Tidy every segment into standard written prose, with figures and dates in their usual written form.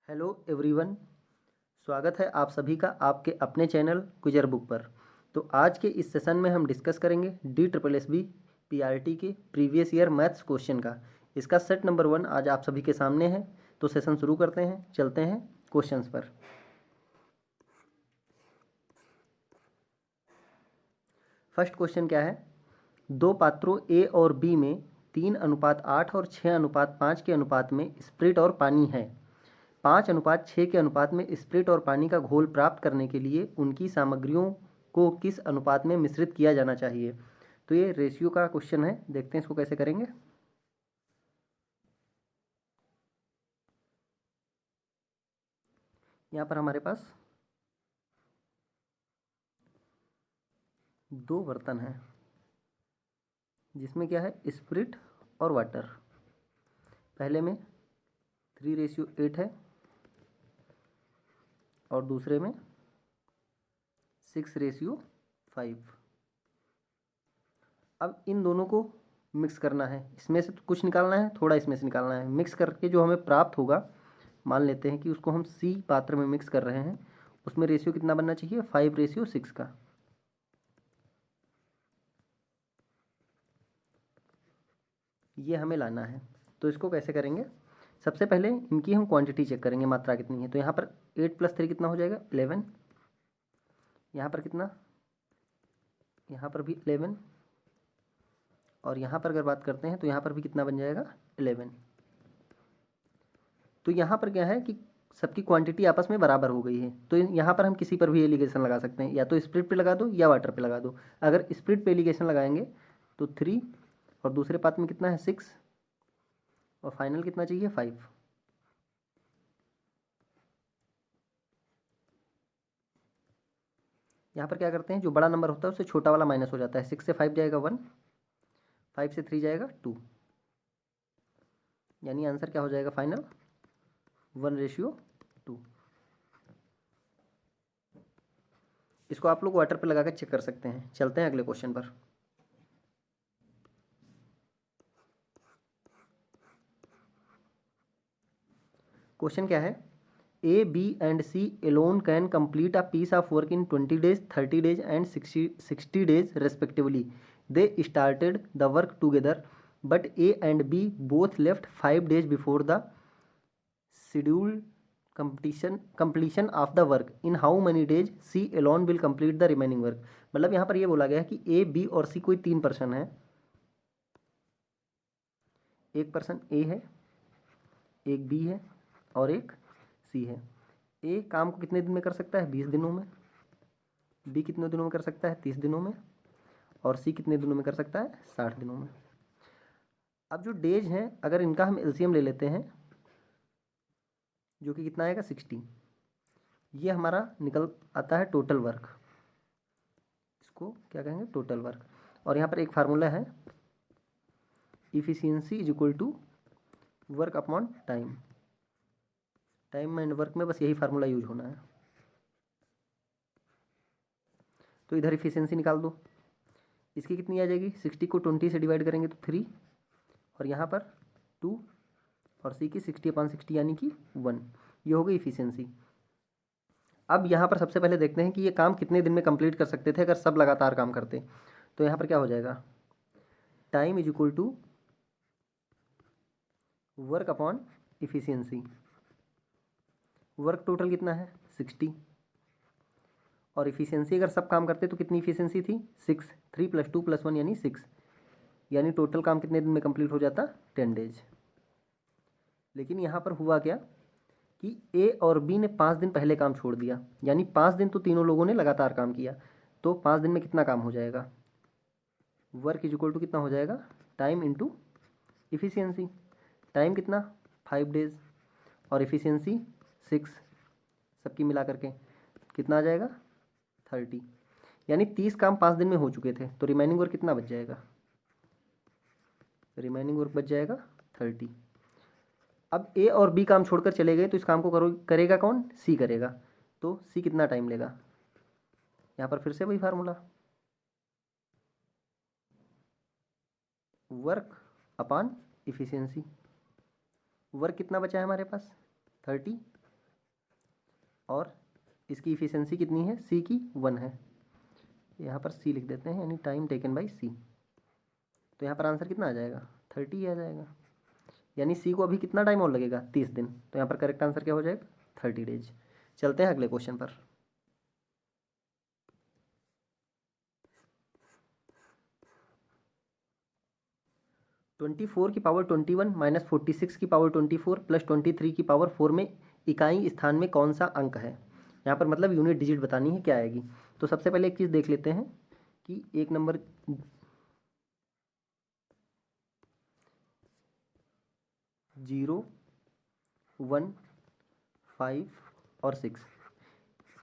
Hello everyone. स्वागत है आप सभी का आपके अपने चैनल क्विजर बुक पर। तो आज के इस सेशन में हम डिस्कस करेंगे DSSB PRT के प्रीवियस ईयर मैथ्स क्वेश्चन का। इसका सेट नंबर 1 आज आप सभी के सामने है। तो सेशन शुरू करते हैं, चलते हैं क्वेश्चंस पर। फर्स्ट क्वेश्चन क्या है? दो पात्रों ए और बी में 3:8 और 6:5 के अनुपात में स्प्रिट और पानी है। 5:6 के अनुपात में स्प्रिट और पानी का घोल प्राप्त करने के लिए उनकी सामग्रियों को किस अनुपात में मिश्रित किया जाना चाहिए? तो ये रेशियो का क्वेश्चन है, देखते हैं इसको कैसे करेंगे। यहाँ पर हमारे पास दो बर्तन हैं जिसमें क्या है, स्प्रिट और वाटर। पहले में 3:8 है और दूसरे में 6:5। अब इन दोनों को मिक्स करना है, इसमें से कुछ निकालना है, थोड़ा इसमें से निकालना है। मिक्स करके जो हमें प्राप्त होगा, मान लेते हैं कि उसको हम C पात्र में मिक्स कर रहे हैं, उसमें रेशियो कितना बनना चाहिए? 5:6 का। ये हमें लाना है। तो इसको कैसे करेंगे? सबसे पहले इनकी हम क्वांटिटी चेक करेंगे, मात्रा कितनी है। तो यहाँ पर 8 + 3 कितना हो जाएगा? 11। यहाँ पर कितना? यहाँ पर भी 11। और यहाँ पर अगर बात करते हैं तो यहाँ पर भी कितना बन जाएगा? 11। तो यहाँ पर क्या है कि सबकी क्वांटिटी आपस में बराबर हो गई है। तो यहाँ पर हम किसी पर भी एलिगेशन लगा सकते हैं, या तो स्प्रिट पे लगा दो या वाटर पे लगा दो। अगर स्प्रिट पे एलिगेशन लगाएंगे तो 3 और दूसरे पात में कितना है? 6 और फाइनल कितना चाहिए? 5। यहाँ पर क्या करते हैं, जो बड़ा नंबर होता है उससे छोटा वाला माइनस हो जाता है। 6 से 5 जाएगा 1, 5 से 3 जाएगा 2, यानी आंसर क्या हो जाएगा फाइनल? 1:2। इसको आप लोग वाटर पे लगा कर चेक कर सकते हैं। चलते हैं अगले क्वेश्चन पर। क्वेश्चन क्या है? A, B and C alone can complete a piece of work in 20 days, 30 days and 60 days respectively. They started the work together, but A and B both left 5 days before the scheduled completion of the work. In how many days C alone will complete the remaining work? मतलब यहाँ पर ये बोला गया है कि A, B और C कोई 3 पर्सन है। एक पर्सन A है, एक B है और एक C है। A काम को कितने दिन में कर सकता है? 20 दिनों में। B कितने दिनों में कर सकता है? 30 दिनों में। और C कितने दिनों में कर सकता है? 60 दिनों में। अब जो डेज हैं, अगर इनका हम एलसीएम ले लेते हैं, जो कि कितना आएगा? 60। ये हमारा निकल आता है टोटल वर्क। इसको क्या कहेंगे? Total work. और यहाँ पर एक फार्मूला है, efficiency is equal to work upon time. Time and work में बस यही फार्मूला यूज होना है। तो इधर इफिशियंसी निकाल दो। इसकी कितनी आ जाएगी? 60 को 20 से डिवाइड करेंगे तो 3, और यहाँ पर 2, और C की 60/60 यानी कि 1। ये हो गई इफिशियंसी। अब यहाँ पर सबसे पहले देखते हैं कि ये काम कितने दिन में कंप्लीट कर सकते थे अगर सब लगातार काम करते। तो यहाँ पर क्या हो जाएगा? Time is equal to work upon efficiency. Work total कितना है? 60। और इफिशियंसी अगर सब काम करते तो कितनी इफिशियंसी थी? 6। 3 + 2 + 1 यानी 6, यानी टोटल काम कितने दिन में कंप्लीट हो जाता? 10 डेज। लेकिन यहाँ पर हुआ क्या कि A और B ने 5 दिन पहले काम छोड़ दिया, यानी 5 दिन तो तीनों लोगों ने लगातार काम किया। तो 5 दिन में कितना काम हो जाएगा? वर्क इज इक्वल टू कितना हो जाएगा? Time into efficiency. टाइम कितना? 5 डेज और इफिशियंसी 6, सबकी मिला करके कितना आ जाएगा? 30। यानी 30 काम 5 दिन में हो चुके थे। तो रिमेनिंग वर्क कितना बच जाएगा? रिमेनिंग वर्क बच जाएगा 30। अब A और B काम छोड़कर चले गए, तो इस काम को करेगा कौन? C करेगा। तो C कितना टाइम लेगा? यहाँ पर फिर से वही formula, work upon efficiency. Work कितना बचा है हमारे पास? 30, और इसकी इफ़िशेंसी कितनी है, सी की 1 है। यहाँ पर सी लिख देते हैं, यानी टाइम टेकन बाई सी। तो यहाँ पर आंसर कितना आ जाएगा, 30 आ जाएगा। यानी सी को अभी कितना टाइम और लगेगा, 30 दिन। तो यहाँ पर करेक्ट आंसर क्या हो जाएगा, 30 डेज। चलते हैं अगले क्वेश्चन पर। (24 की पावर 21 माइनस 46 की पावर 24 प्लस 23 की पावर 4 में इकाई स्थान में कौन सा अंक है? यहाँ पर मतलब यूनिट डिजिट बतानी है, क्या आएगी। तो सबसे पहले एक चीज़ देख लेते हैं कि एक नंबर 0, 1, 5 और 6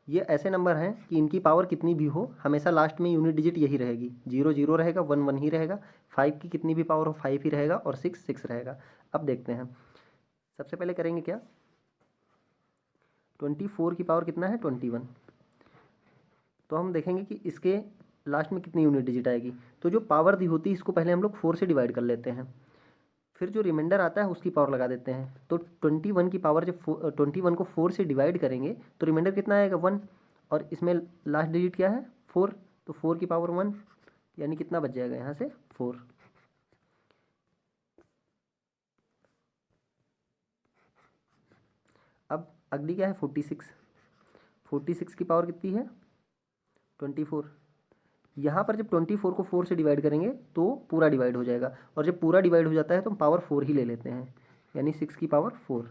ये ऐसे नंबर हैं कि इनकी पावर कितनी भी हो, हमेशा लास्ट में यूनिट डिजिट यही रहेगी। 0 0 रहेगा, 1 1 ही रहेगा, 5 की कितनी भी पावर हो 5 ही रहेगा, और 6 6 रहेगा। अब देखते हैं, सबसे पहले करेंगे क्या, 24 की पावर कितना है, 21। तो हम देखेंगे कि इसके लास्ट में कितनी यूनिट डिजिट आएगी। तो जो पावर दी होती है इसको पहले हम लोग 4 से डिवाइड कर लेते हैं, फिर जो रिमाइंडर आता है उसकी पावर लगा देते हैं। तो 21 की पावर जब 21 को 4 से डिवाइड करेंगे तो रिमाइंडर कितना आएगा, 1, और इसमें लास्ट डिजिट क्या है, 4। तो 4 की पावर 1, यानी कितना बच जाएगा यहाँ से, 4। अब अगली क्या है, 46। 46 की पावर कितनी है, 24। यहाँ पर जब 24 को 4 से डिवाइड करेंगे तो पूरा डिवाइड हो जाएगा, और जब पूरा डिवाइड हो जाता है तो हम पावर 4 ही ले लेते हैं, यानी 6 की पावर 4।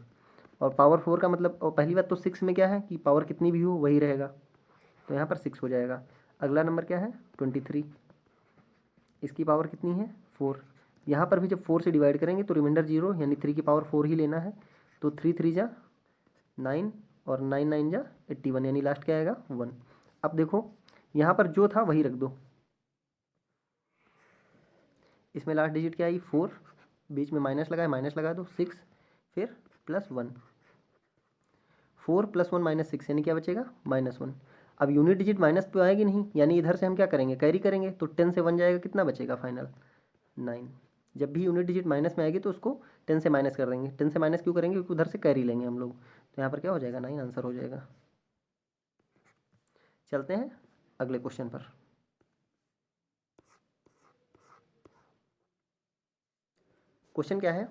और पावर 4 का मतलब, और पहली बात तो 6 में क्या है कि पावर कितनी भी हो वही रहेगा, तो यहाँ पर 6 हो जाएगा। अगला नंबर क्या है, 23। इसकी पावर कितनी है, 4। यहाँ पर भी जब 4 से डिवाइड करेंगे तो रिमाइंडर 0, यानी 3 की पावर 4 ही लेना है। तो 3 3 जा 9, और 9 9 जा 81, यानी लास्ट क्या आएगा, 1। अब देखो यहाँ पर जो था वही रख दो, इसमें लास्ट डिजिट क्या आई, 4, बीच में माइनस लगाए, माइनस लगा दो, 6, फिर +1। 4 + 1 -6, यानी क्या बचेगा, -1। अब यूनिट डिजिट माइनस तो आएगी नहीं, यानी इधर से हम क्या करेंगे, कैरी करेंगे। तो 10 से 1 जाएगा, कितना बचेगा फाइनल, 9। जब भी यूनिट डिजिट माइनस में आएगी तो उसको 10 से माइनस कर देंगे। 10 से माइनस क्यों करेंगे, क्योंकि उधर से कैरी लेंगे हम लोग। तो यहाँ पर क्या हो जाएगा, 9 आंसर हो जाएगा। चलते हैं अगले क्वेश्चन पर। क्वेश्चन क्या है,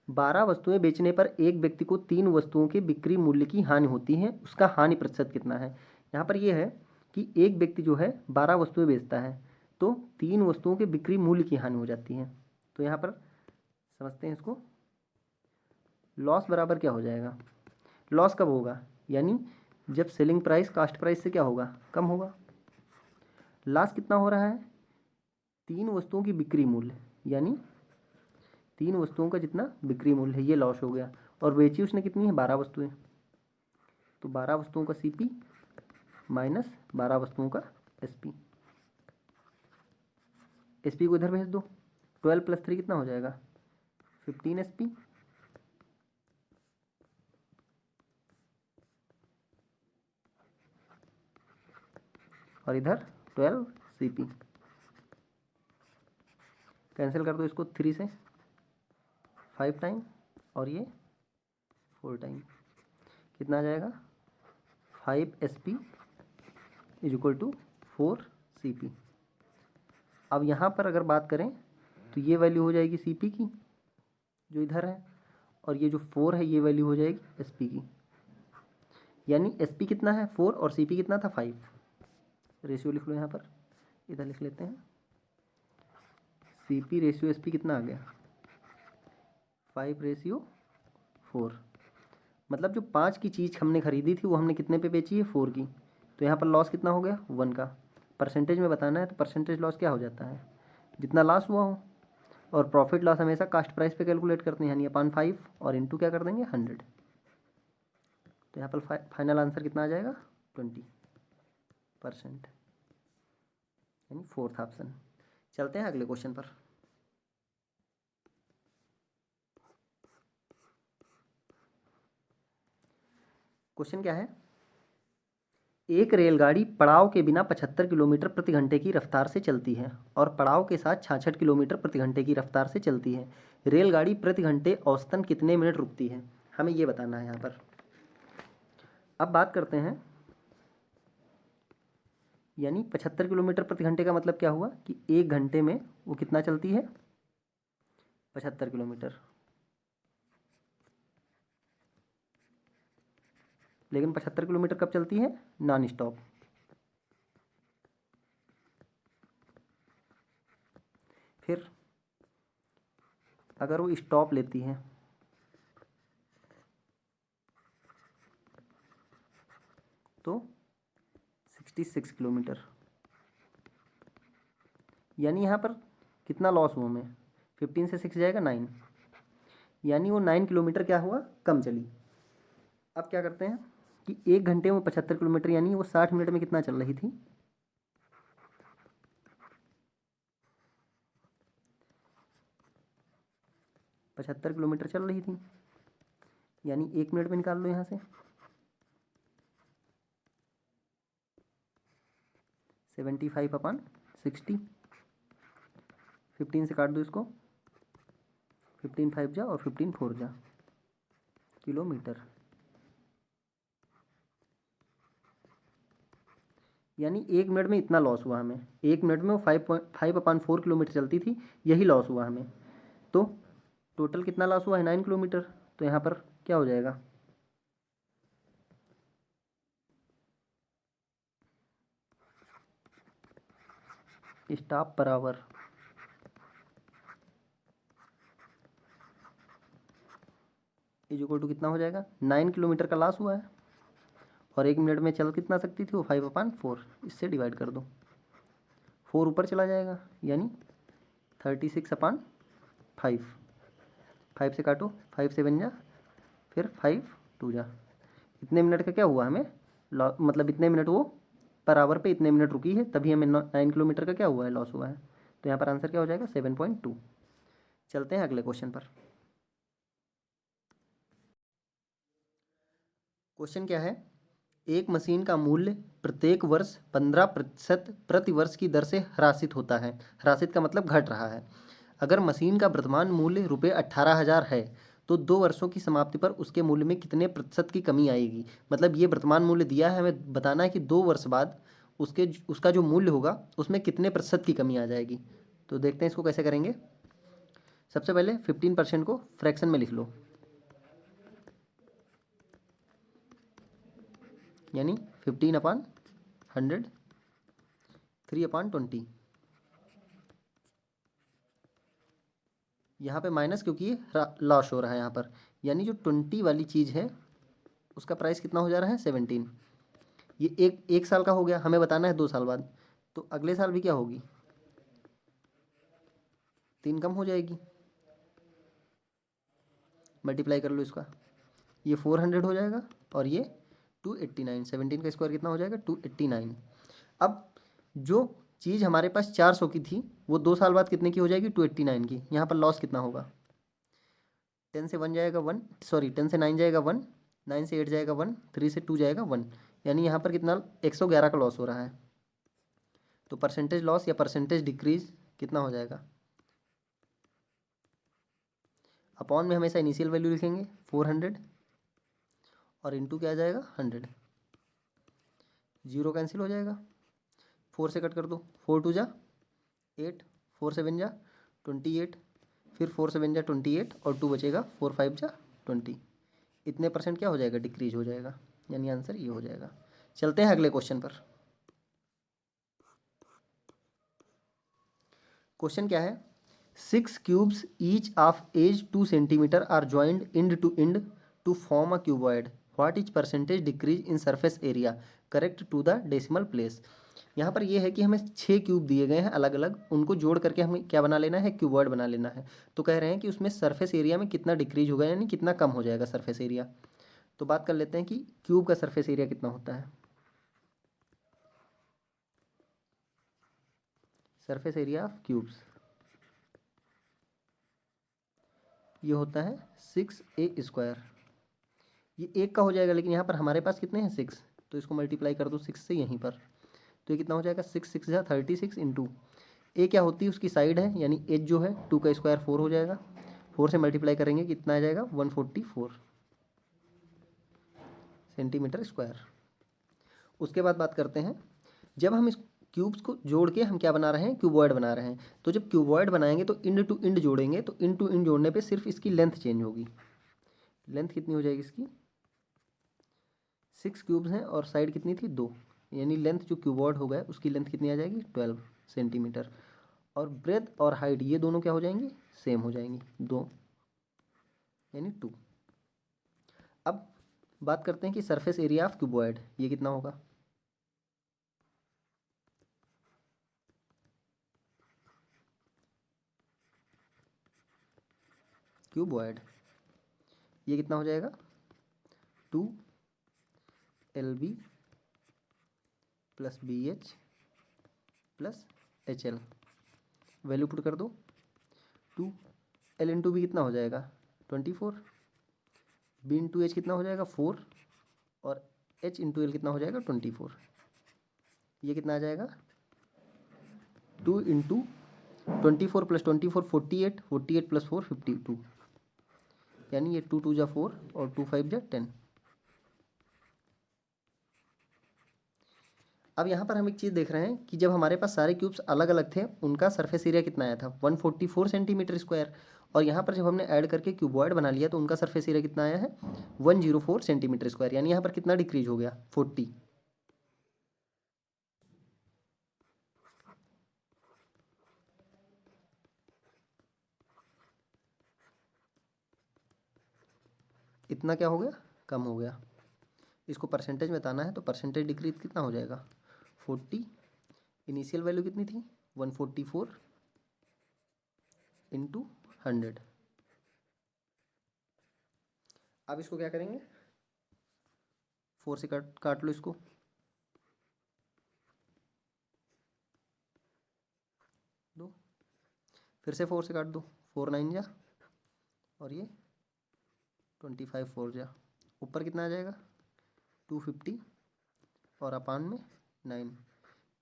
12 वस्तुएं बेचने पर एक व्यक्ति को 3 वस्तुओं के बिक्री मूल्य की हानि होती है, उसका हानि प्रतिशत कितना है। यहाँ पर यह है कि एक व्यक्ति जो है 12 वस्तुएं बेचता है, तो 3 वस्तुओं के बिक्री मूल्य की हानि हो जाती है। तो यहाँ पर समझते हैं इसको, लॉस बराबर क्या हो जाएगा, लॉस कब होगा, यानी जब सेलिंग प्राइस कास्ट प्राइस से क्या होगा, कम होगा। लॉस कितना हो रहा है, 3 वस्तुओं की बिक्री मूल्य, यानी 3 वस्तुओं का जितना बिक्री मूल्य है ये लॉस हो गया। और बेची उसने कितनी है, 12 वस्तुएं। तो 12 वस्तुओं का CP माइनस 12 वस्तुओं का SP। SP को इधर भेज दो, 12 + 3 कितना हो जाएगा, 15 SP। और इधर 12 CP। कैंसिल कर दो इसको, 3 से 5 टाइम, और ये 4 टाइम, कितना आ जाएगा, 5 SP = 4 CP। अब यहाँ पर अगर बात करें तो ये वैल्यू हो जाएगी CP की जो इधर है, और ये जो 4 है ये वैल्यू हो जाएगी SP की। यानी SP कितना है, 4, और CP कितना था, 5। रेशियो लिख लो यहाँ पर, इधर लिख लेते हैं, CP रेशियो SP कितना आ गया, 5:4। मतलब जो 5 की चीज़ हमने खरीदी थी वो हमने कितने पे बेची है, 4 की। तो यहाँ पर लॉस कितना हो गया, 1 का। परसेंटेज में बताना है तो परसेंटेज लॉस क्या हो जाता है, जितना लॉस हुआ हो। और प्रॉफिट लॉस हमेशा कास्ट प्राइस पे कैलकुलेट करते हैं, यानी अपन 5 और इंटू क्या कर देंगे, 100। तो यहाँ पर फाइनल आंसर कितना आ जाएगा, 20%, यानी 4th ऑप्शन। चलते हैं अगले क्वेश्चन पर। क्वेश्चन क्या है, एक रेलगाड़ी पड़ाव के बिना 75 किलोमीटर प्रति घंटे की रफ्तार से चलती है और पड़ाव के साथ 66 किलोमीटर प्रति घंटे की रफ्तार से चलती है। रेलगाड़ी प्रति घंटे औसतन कितने मिनट रुकती है, हमें ये बताना है यहाँ पर। अब बात करते हैं, यानी 75 किलोमीटर प्रति घंटे का मतलब क्या हुआ कि 1 घंटे में वो कितना चलती है, 75 किलोमीटर। लेकिन 75 किलोमीटर कब चलती है, नॉन स्टॉप। फिर अगर वो स्टॉप लेती है तो 66 किलोमीटर, यानी यहाँ पर कितना लॉस हुआ हमें, 15 से 6 जाएगा 9, यानी वो 9 किलोमीटर क्या हुआ, कम चली। अब क्या करते हैं कि 1 घंटे में 75 किलोमीटर, यानी वो 60 मिनट में कितना चल रही थी, 75 किलोमीटर चल रही थी, यानी 1 मिनट में निकाल लो यहाँ से 75/60, 15 से काट दो इसको, 15 5 जा और 15 4 जा किलोमीटर, यानी 1 मिनट में इतना लॉस हुआ हमें। 1 मिनट में वो 5/4 किलोमीटर चलती थी, यही लॉस हुआ हमें। तो टोटल कितना लॉस हुआ है, 9 किलोमीटर। तो यहाँ पर क्या हो जाएगा, stop per hour is equal to कितना हो जाएगा, 9 किलोमीटर का लॉस हुआ है और 1 मिनट में चल कितना सकती थी वो, 5/4। इससे डिवाइड कर दो, 4 ऊपर चला जाएगा, यानी 36/5। 5 से काटो, 5 से बन जा, फिर 5 2 जा। इतने मिनट का क्या हुआ हमें, मतलब इतने मिनट वो पर आवर पे इतने मिनट रुकी है, तभी हमें 9 किलोमीटर का क्या हुआ है, लॉस हुआ है। तो यहाँ पर आंसर क्या हो जाएगा, 7.2। चलते हैं अगले क्वेश्चन पर। क्वेश्चन क्या है, एक मशीन का मूल्य प्रत्येक वर्ष 15% प्रति वर्ष की दर से ह्रासित होता है। ह्रासित का मतलब घट रहा है। अगर मशीन का वर्तमान मूल्य रुपये 18,000 है तो 2 वर्षों की समाप्ति पर उसके मूल्य में कितने प्रतिशत की कमी आएगी। मतलब ये वर्तमान मूल्य दिया है, हमें बताना है कि 2 वर्ष बाद उसका जो मूल्य होगा उसमें कितने प्रतिशत की कमी आ जाएगी। तो देखते हैं इसको कैसे करेंगे। सबसे पहले 15% को फ्रैक्शन में लिख लो, यानी 15/100, 3/20। यहाँ पे माइनस, क्योंकि ये लॉस हो रहा है यहाँ पर, यानी जो 20 वाली चीज़ है उसका प्राइस कितना हो जा रहा है, 17। ये एक साल का हो गया, हमें बताना है 2 साल बाद। तो अगले साल भी क्या होगी, 3 कम हो जाएगी। मल्टीप्लाई कर लो इसका, ये 400 हो जाएगा और ये 289। 17 का स्क्वायर कितना हो जाएगा, 289। अब जो चीज़ हमारे पास 400 की थी वो 2 साल बाद कितने की हो जाएगी, 289 की। यहाँ पर लॉस कितना होगा, 10 से 1 जाएगा 1, सॉरी 10 से 9 जाएगा 1, 9 से 8 जाएगा 1, 3 से 2 जाएगा 1, यानी यहाँ पर कितना 111 का लॉस हो रहा है। तो परसेंटेज लॉस या परसेंटेज डिक्रीज कितना हो जाएगा, अपॉन में हमेशा इनिशियल वैल्यू लिखेंगे 400 और इनटू क्या आ जाएगा 100, 0 कैंसिल हो जाएगा, 4 से कट कर दो, 4 2 जा 8, 4 7 जा 28, फिर 4 7 जा 28 और 2 बचेगा, 4 5 जा 20। इतने परसेंट क्या हो जाएगा, डिक्रीज हो जाएगा, यानी आंसर ये हो जाएगा। चलते हैं अगले क्वेश्चन पर। क्वेश्चन क्या है, 6 cubes each of edge 2 centimetre are joined end to form a cuboid. What is percentage decrease in surface area, correct to the decimal place. यहाँ पर ये है कि हमें 6 क्यूब दिए गए हैं अलग अलग, उनको जोड़ करके हमें क्या बना लेना है, क्यूबॉइड बना लेना है। तो कह रहे हैं कि उसमें सरफेस एरिया में कितना डिक्रीज होगा, यानी कितना कम हो जाएगा सरफेस एरिया। तो बात कर लेते हैं कि क्यूब का सरफेस एरिया कितना होता है। सरफेस एरिया ऑफ क्यूब्स ये होता है 6a²। ये 1 का हो जाएगा, लेकिन यहाँ पर हमारे पास कितने हैं 6, तो इसको मल्टीप्लाई कर दो 6 से यहीं पर। तो ये कितना हो जाएगा, 6 6 जा 36 इंटू ए क्या होती है उसकी साइड है, यानी एज जो है 2 का स्क्वायर 4 हो जाएगा। 4 से मल्टीप्लाई करेंगे कितना आ जाएगा, 144। Centimetre square. उसके बाद बात करते हैं, जब हम इस क्यूब्स को जोड़ के हम क्या बना रहे हैं, क्यूबॉइड बना रहे हैं। तो जब क्यूबॉइड बनाएंगे तो इंड टू इंड जोड़ेंगे, तो इंड टू इंड जोड़ने पे सिर्फ इसकी लेंथ चेंज होगी। लेंथ कितनी हो जाएगी इसकी, 6 क्यूब्स हैं और साइड कितनी थी 2, यानी लेंथ जो क्यूबॉइड हो गया उसकी लेंथ कितनी आ जाएगी 12 सेंटीमीटर। और ब्रेथ और हाइट ये दोनों क्या हो जाएंगी, सेम हो जाएंगी, 2 यानी 2। अब बात करते हैं कि सरफेस एरिया ऑफ क्यूबॉइड ये कितना होगा। क्यूबॉइड ये कितना हो जाएगा, 2LB + BH + HL। Value put कर दो, 2L इंटू बी कितना हो जाएगा 24, B इंटू एच कितना हो जाएगा 4, और H इंटू एल कितना हो जाएगा 24। ये कितना आ जाएगा 2 इंटू 24 + 24 48, 48 + 4 52, यानी ये 2 2 जा 4 और 2 5 जा 10। अब यहाँ पर हम एक चीज़ देख रहे हैं कि जब हमारे पास सारे क्यूब्स अलग अलग थे उनका सरफेस एरिया कितना आया था 144 सेंटीमीटर स्क्वायर, और यहाँ पर जब हमने ऐड करके क्यूबॉइड बना लिया तो उनका सरफेस एरिया कितना आया है 104 सेंटीमीटर स्क्वायर, यानी यहाँ पर कितना डिक्रीज हो गया 40। इतना क्या हो गया, कम हो गया। इसको परसेंटेज में बताना है तो परसेंटेज डिक्रीज कितना हो जाएगा 40। इनिशियल वैल्यू कितनी थी 144 इंटू 100। अब इसको क्या करेंगे, 4 से काट लो इसको, दो, फिर से 4 से काट दो, 4 9 जा, और ये 25 4 जा, ऊपर कितना आ जाएगा 250 और अपान में 9।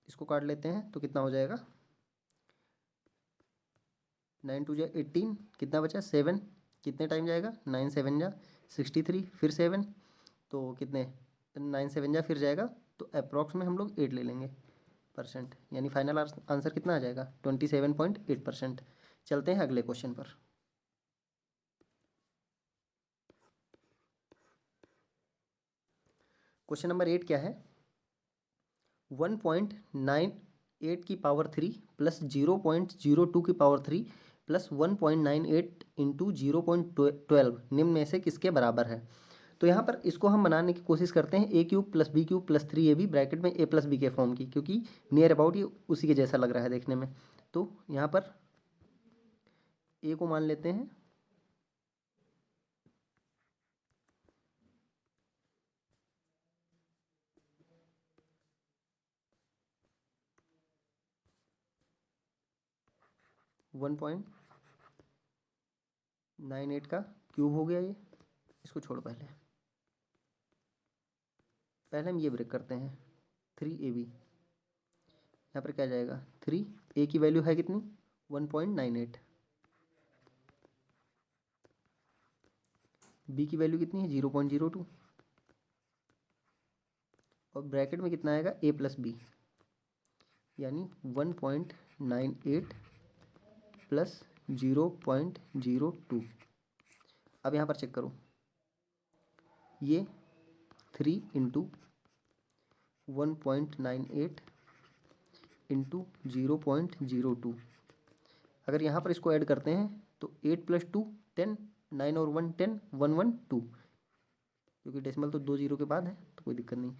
इसको काट लेते हैं तो कितना हो जाएगा 9 2 जा 18, कितना बचा 7, कितने टाइम जाएगा 9 7 जा 63, फिर 7, तो कितने 9 7 जा फिर जाएगा, तो अप्रॉक्स में हम लोग 8 ले लेंगे %, यानी फाइनल आंसर कितना आ जाएगा 27.8%। चलते हैं अगले क्वेश्चन पर। क्वेश्चन नंबर 8 क्या है, 1.98 की पावर 3 + 0.02 की पावर 3 + 1.98 इंटू 0.12 निम्न में से किसके बराबर है। तो यहाँ पर इसको हम बनाने की कोशिश करते हैं a³ + b³ + 3ab ब्रैकेट में a + b के फॉर्म की, क्योंकि नियर अबाउट ये उसी के जैसा लग रहा है देखने में। तो यहाँ पर a को मान लेते हैं 1.98 का क्यूब हो गया ये, इसको छोड़ो पहले हम ये ब्रेक करते हैं 3ab। यहाँ पर क्या जाएगा 3, a की वैल्यू है कितनी 1.98, b की वैल्यू कितनी है 0.02, और ब्रैकेट में कितना आएगा a + b, यानी 1.98 + 0.02। अब यहाँ पर चेक करो, ये 3 इंटू 1.98 इंटू 0.02, अगर यहाँ पर इसको ऐड करते हैं तो 8 + 2 10, 9 और 1 10, 1 1 2, क्योंकि डेसिमल तो 2 0 के बाद है तो कोई दिक्कत नहीं।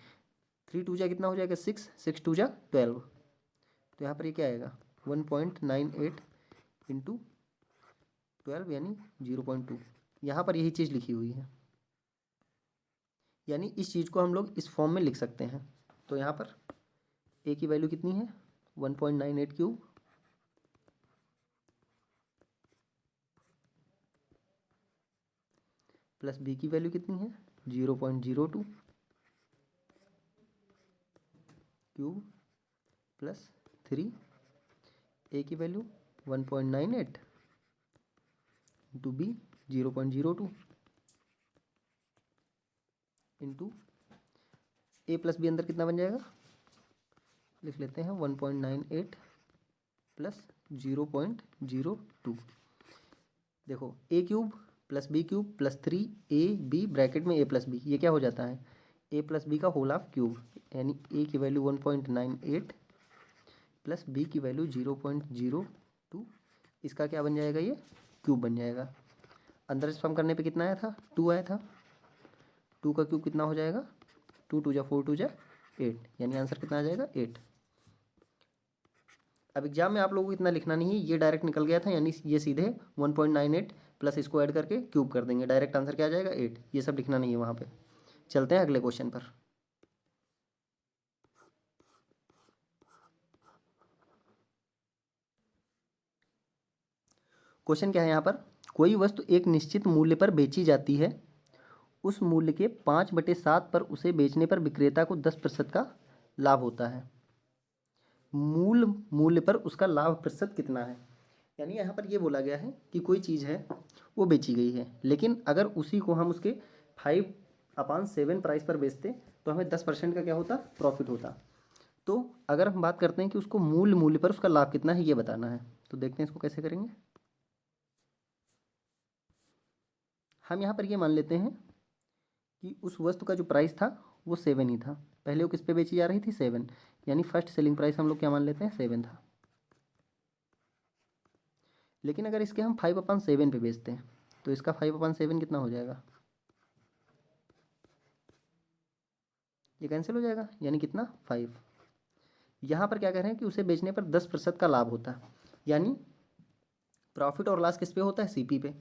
3 2 जा कितना हो जाएगा 6, 6 2 जा 12, तो यहाँ पर ये क्या आएगा 1.98 इंटू 12 यानी 0.2। यहाँ पर यही चीज़ लिखी हुई है, यानी इस चीज़ को हम लोग इस फॉर्म में लिख सकते हैं। तो यहाँ पर a की वैल्यू कितनी है 1.98 क्यूब प्लस b की वैल्यू कितनी है 0.02 क्यूब प्लस 3, a की वैल्यू 1.98 इंटू b 0.02 इंटू ए प्लस बी अंदर कितना बन जाएगा, लिख लेते हैं 1.98 प्लस 0.02। देखो A cube plus B cube plus 3ab bracket में ए प्लस बी, ये क्या हो जाता है ए प्लस बी का होल ऑफ क्यूब, यानी ए की वैल्यू 1.98 प्लस बी की वैल्यू 0.02, इसका क्या बन जाएगा, ये क्यूब बन जाएगा। अंदर से सम करने पे कितना आया था, 2 आया था, 2 का क्यूब कितना हो जाएगा, 2 2 जा 4 2 जा 8, यानी आंसर कितना आ जाएगा 8। अब एग्जाम में आप लोगों को इतना लिखना नहीं है, ये डायरेक्ट निकल गया था, यानी ये सीधे 1.98 प्लस इसको ऐड करके क्यूब कर देंगे, डायरेक्ट आंसर क्या आ जाएगा 8, ये सब लिखना नहीं है वहाँ पे। चलते हैं अगले क्वेश्चन पर। क्वेश्चन क्या है यहाँ पर, कोई वस्तु एक निश्चित मूल्य पर बेची जाती है, उस मूल्य के 5/7 पर उसे बेचने पर विक्रेता को 10% का लाभ होता है, मूल मूल्य पर उसका लाभ प्रतिशत कितना है। यानी यहाँ पर ये बोला गया है कि कोई चीज़ है वो बेची गई है, लेकिन अगर उसी को हम उसके 5/7 प्राइस पर बेचते तो हमें 10% का क्या होता, प्रॉफिट होता। तो अगर हम बात करते हैं कि उसको मूल मूल्य पर उसका लाभ कितना है, ये बताना है, तो देखते हैं इसको कैसे करेंगे। हम यहाँ पर ये मान लेते हैं कि उस वस्तु का जो प्राइस था वो 7 ही था, पहले वो किस पे बेची जा रही थी 7, यानी फर्स्ट सेलिंग प्राइस हम लोग क्या मान लेते हैं 7 था। लेकिन अगर इसके हम 5/7 पे बेचते हैं तो इसका 5/7 कितना हो जाएगा, ये कैंसिल हो जाएगा, यानी कितना 5। यहाँ पर क्या कह रहे हैं कि उसे बेचने पर 10% का लाभ होता है, यानी प्रॉफिट और लॉस किस पे होता है, सीपी पे,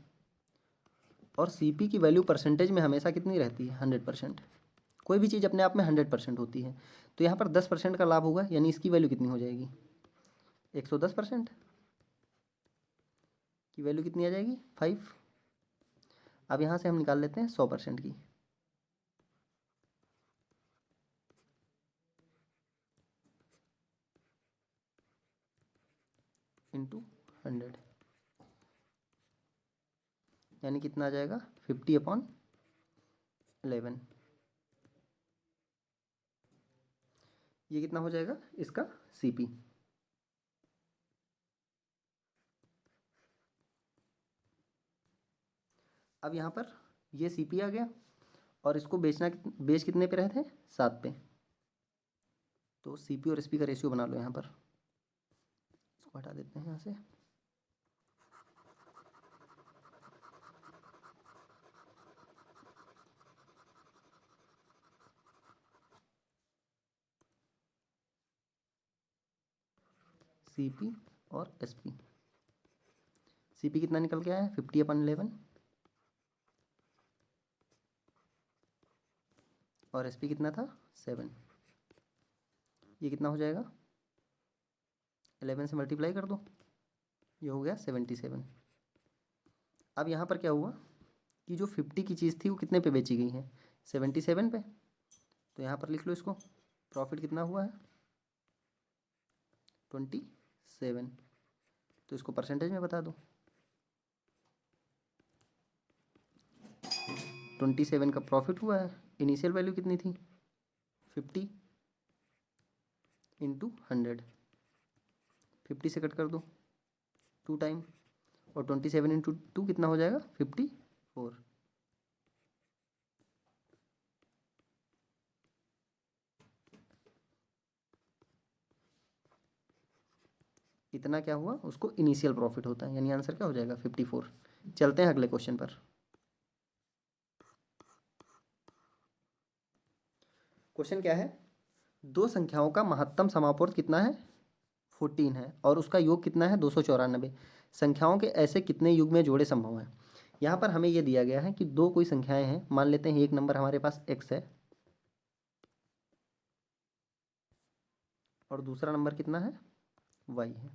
और सीपी की वैल्यू परसेंटेज में हमेशा कितनी रहती है 100%। कोई भी चीज़ अपने आप में 100% होती है, तो यहाँ पर 10% का लाभ होगा, यानी इसकी वैल्यू कितनी हो जाएगी 110%, की वैल्यू कितनी आ जाएगी 5। अब यहाँ से हम निकाल लेते हैं 100% की, इंटू 100, यानी कितना आ जाएगा 50/11। ये कितना हो जाएगा इसका सीपी। अब यहाँ पर ये सीपी आ गया, और इसको बेच कितने पे रहे थे 7 पे, तो सीपी और एसपी का रेशियो बना लो यहाँ पर, इसको हटा देते हैं यहाँ से। सीपी और एसपी, सीपी कितना निकल के आया 50/11, और एसपी कितना था 7, ये कितना हो जाएगा 11 से मल्टीप्लाई कर दो, ये हो गया 77। अब यहाँ पर क्या हुआ कि जो 50 की चीज़ थी वो कितने पे बेची गई है 77 पे, तो यहाँ पर लिख लो इसको, प्रॉफिट कितना हुआ है 27, तो इसको परसेंटेज में बता दो। 27 का प्रॉफिट हुआ है, इनिशियल वैल्यू कितनी थी 50 इंटू 100, 50 से कट कर दो 2 टाइम, और 27 इंटू 2 कितना हो जाएगा 54। इतना क्या हुआ, उसको इनिशियल प्रॉफिट होता है, यानी आंसर क्या हो जाएगा 54। चलते हैं अगले क्वेश्चन पर। क्वेश्चन क्या है, दो संख्याओं का महत्तम समापवर्त कितना है 14 है, और उसका योग कितना है 294, संख्याओं के ऐसे कितने युग में जोड़े संभव हैं। यहाँ पर हमें यह दिया गया है कि दो कोई संख्याएं हैं, मान लेते हैं एक नंबर हमारे पास x है और दूसरा नंबर कितना है y है।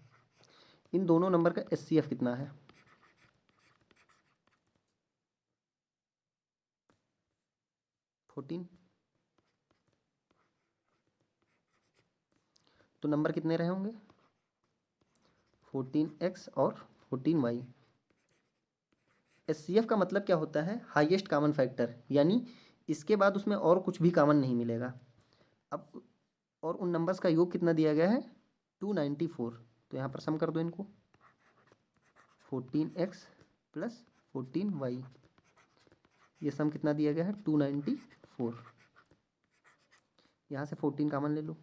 इन दोनों नंबर का HCF कितना है 14, तो नंबर कितने रहे होंगे 14x और 14y। HCF का मतलब क्या होता है, हाईएस्ट कॉमन फैक्टर, यानी इसके बाद उसमें और कुछ भी कॉमन नहीं मिलेगा। अब और उन नंबर्स का योग कितना दिया गया है 294, तो यहाँ पर सम कर दो इनको 14x प्लस 14y, ये सम कितना दिया गया है 294। यहाँ से 14 कॉमन ले लो